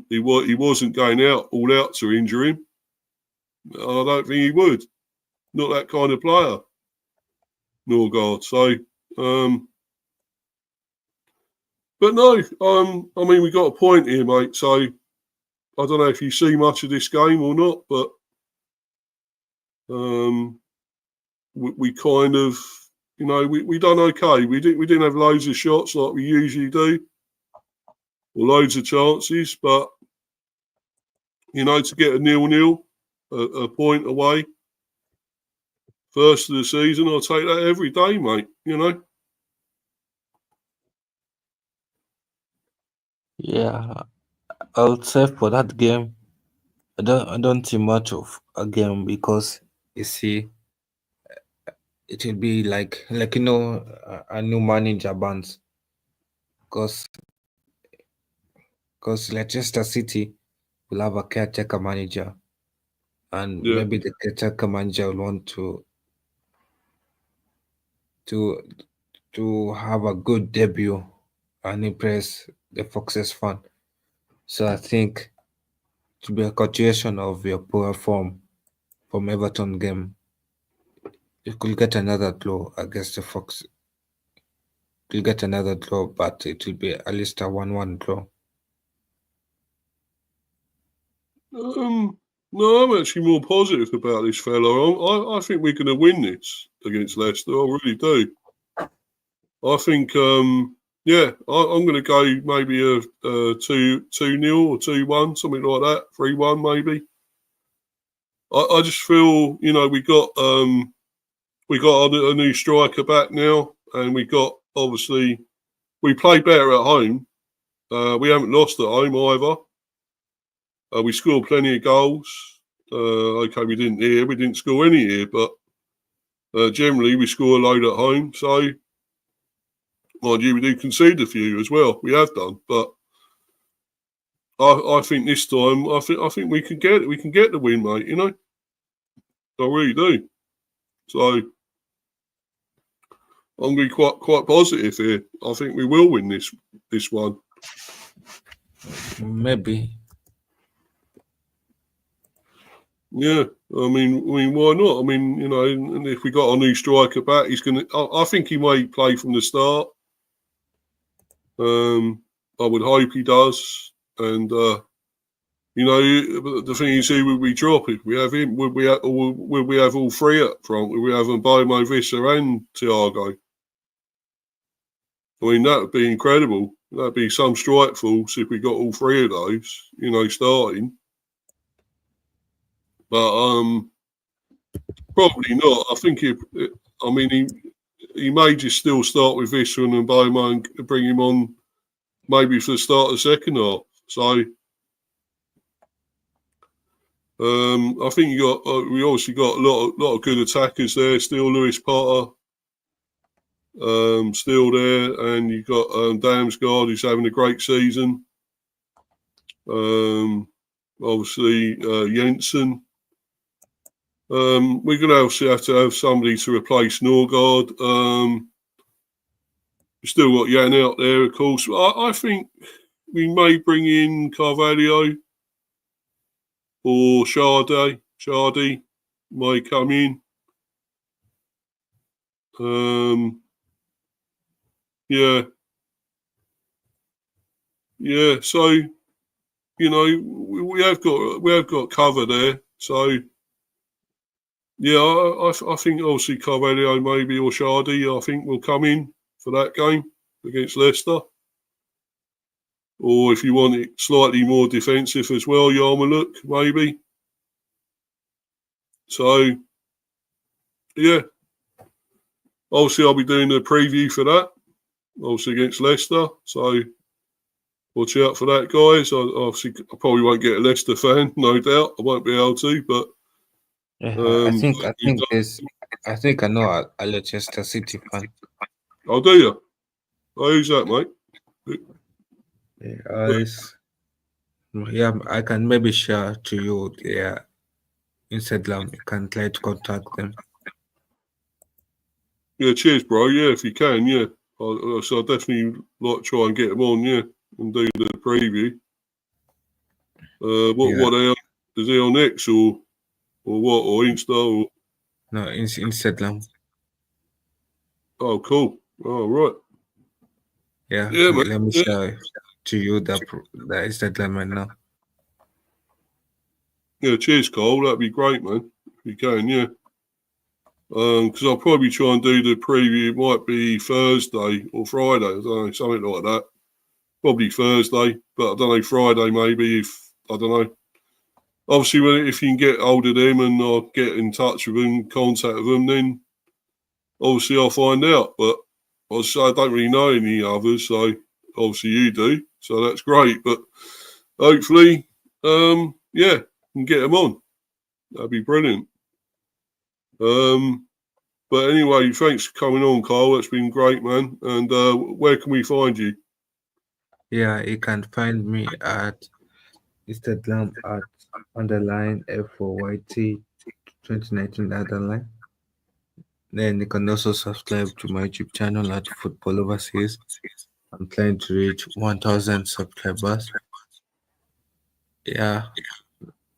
He wasn't going all out to injure him. I don't think he would. Not that kind of player, Norgarrd. So, but no, I mean, we got a point here, mate. So I don't know if you see much of this game or not, but we kind of, you know, we done okay. We didn't have loads of shots like we usually do, or loads of chances, but you know, to get a 0-0, a point away, first of the season, I'll take that every day, mate. You know. Yeah, I would say for that game, I don't see much of a game because you see, it will be like you know a new manager bounce because Leicester City will have a caretaker manager, and Yeah. maybe the caretaker manager will want to to have a good debut and impress the Foxes fan. So I think to be a continuation of your poor form from Everton game, you could get another draw against the Fox. You'll get another draw, but it will be at least a 1-1 draw. No, I'm actually more positive about this fella. I think we're going to win this against Leicester. I really do. I think, yeah, I'm going to go maybe a 2-0 or 2-1, something like that, 3-1 maybe. I just feel, you know, we got a new striker back now, and we got obviously we play better at home. We haven't lost at home either. We scored plenty of goals. Okay, we didn't score any here, but generally we score a load at home. So, mind you, we do concede a few as well. We have done, but I think this time, I think we can get it. We can get the win, mate. You know, I really do. So, I'm going to be quite positive here. I think we will win this one. Maybe. Yeah, I mean, why not? I mean, you know, and if we got a new striker back, he's going to. I think he may play from the start. I would hope he does. And you know, the thing is, who would we drop if we have him? Would we have all three up front? Would we have Mbomo, Visser, and Thiago? I mean, that would be incredible. That'd be some strike force if we got all three of those. You know, starting. But probably not. I think he may just still start with Visser and Mbomo and bring him on maybe for the start of the second half. So I think we obviously got a lot of good attackers there. Still Lewis Potter, still there, and you've got Damsgaard, who's having a great season. Obviously Jensen. We're going to obviously have to have somebody to replace Norgarrd. We've still got Jan out there, of course. I think we may bring in Carvalho. or Shardy may come in. Yeah. So we have got cover there. So yeah, I think obviously Carvalho maybe or Shardy I think will come in for that game against Leicester. Or if you want it slightly more defensive as well, Yarmuluk maybe. So yeah, obviously I'll be doing the preview for that. Obviously against Leicester. So watch out for that, guys. I probably won't get a Leicester fan, no doubt. I won't be able to, but I think I know a Leicester City fan. I'll do you. Oh, who's that, mate? Yeah, I can maybe share to you their Instagram. You can try to contact them. Yeah, cheers, bro. Yeah, if you can, yeah. So I'll definitely like try and get them on, yeah, and do the preview. What else? Is he on X or what, or Insta or? No, Instagram. Oh, cool. Oh, right. Yeah, mate. let me share to you the Instagram right now. Yeah, cheers, Cole. That'd be great, man. If you can, yeah. Because I'll probably try and do the preview. It might be Thursday or Friday. I don't know, something like that. Probably Thursday, but I don't know, Friday maybe. I don't know. Obviously, if you can get hold of them and I'll get in touch with them, contact them, then obviously I'll find out. But I don't really know any others, so obviously you do. So that's great. But hopefully, yeah, can get them on. That'd be brilliant. But anyway, thanks for coming on, Carl. That's been great, man. And where can we find you? Yeah, you can find me at Instagram at _F4YT 2019 underline. Then you can also subscribe to my YouTube channel at Football Overseas. I'm trying to reach 1,000 subscribers. Yeah,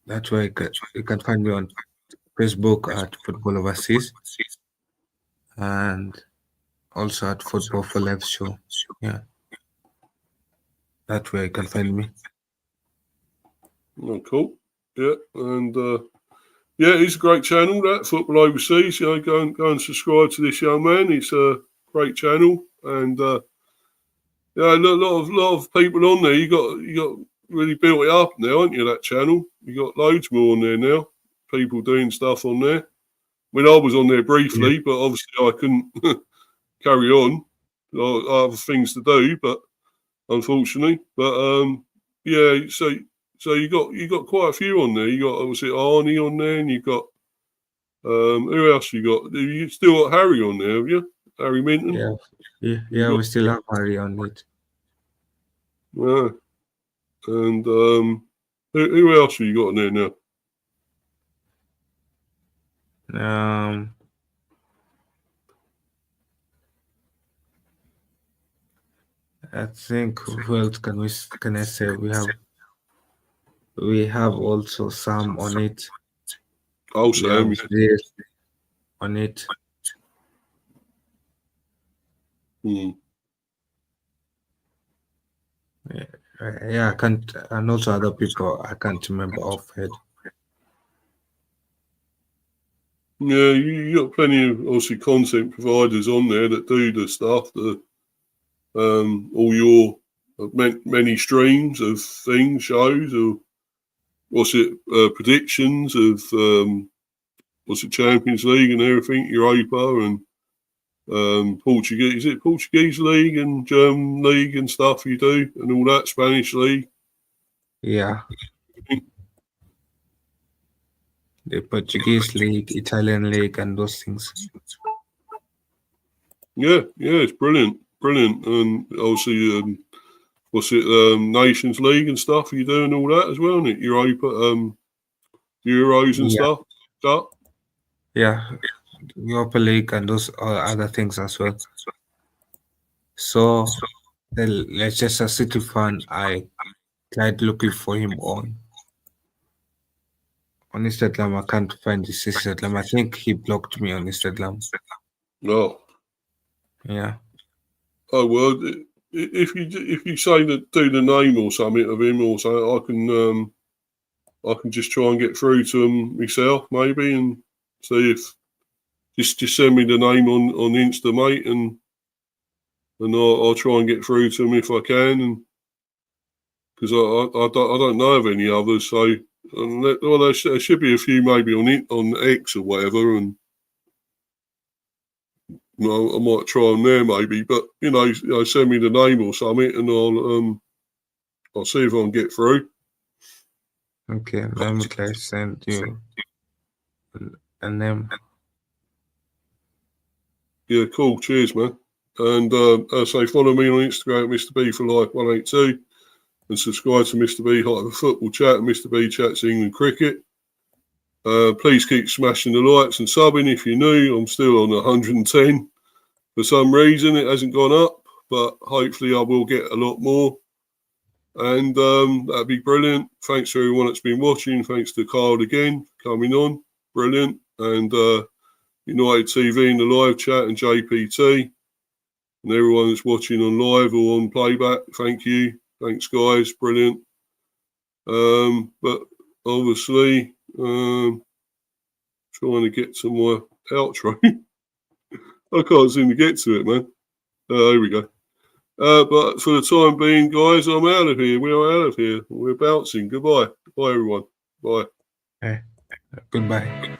that's why you can find me on Facebook at Football Overseas and also at Football for Life Show. Yeah, that's where you can find me. Oh, cool. Yeah, and yeah, it's a great channel, that Football Overseas. Go and subscribe to this young man. It's a great channel, and yeah, a lot of people on there. You got really built it up now, haven't you? That channel, you got loads more on there now. People doing stuff on there. I mean, I was on there briefly, but obviously I couldn't carry on. I have things to do, but unfortunately, yeah. So you got quite a few on there. You got obviously Arnie on there, and you got who else you got? You still got Harry on there, have you? Harry Minton. Yeah. We still have Harry on it. Yeah. And who else have you got on there now? I think who else can I say? We have also Sam on it. Oh, Sam. On it. Yeah, I can't, and also other people I can't remember off head. Yeah, you got plenty of obviously content providers on there that do the stuff, all your many streams of things, shows, or predictions of Champions League and everything, Europa and Portuguese. Is it Portuguese League and German League and stuff you do and all that, Spanish League? Yeah. The Portuguese League, Italian League, and those things. Yeah, it's brilliant. And obviously, Nations League and stuff. You're doing all that as well, isn't it? Europa, Euros and stuff. Yeah, Europa League and those other things as well. So the Leicester City fan, I tried looking for him on On Instagram, I can't find his Instagram. I think he blocked me on Instagram. No. Yeah. Oh well, if you say that, do the name or something of him or something, I can just try and get through to him myself maybe and see if just send me the name on Insta, mate, and I'll try and get through to him if I can, and because I don't know of any others, so well there should be a few maybe on X or whatever, and I might try them there maybe, but send me the name or something, and I'll see if I can get through. Okay, let me try to send you a name. Yeah, cool. Cheers, man. And say follow me on Instagram, Mr. B for Life 182, and subscribe to Mr. B Football Chat and Mr. B Chats England Cricket. Please keep smashing the likes and subbing if you're new. I'm still on 110. For some reason, it hasn't gone up, but hopefully I will get a lot more. And that'd be brilliant. Thanks to everyone that's been watching. Thanks to Carl again for coming on. Brilliant. And United TV in the live chat and JPT. And everyone that's watching on live or on playback, thank you. Thanks, guys. Brilliant. But obviously, trying to get to my outro. I can't seem to get to it, man. There we go. But for the time being, guys, I'm out of here. We're out of here. We're bouncing. Goodbye. Bye, everyone. Bye. Goodbye.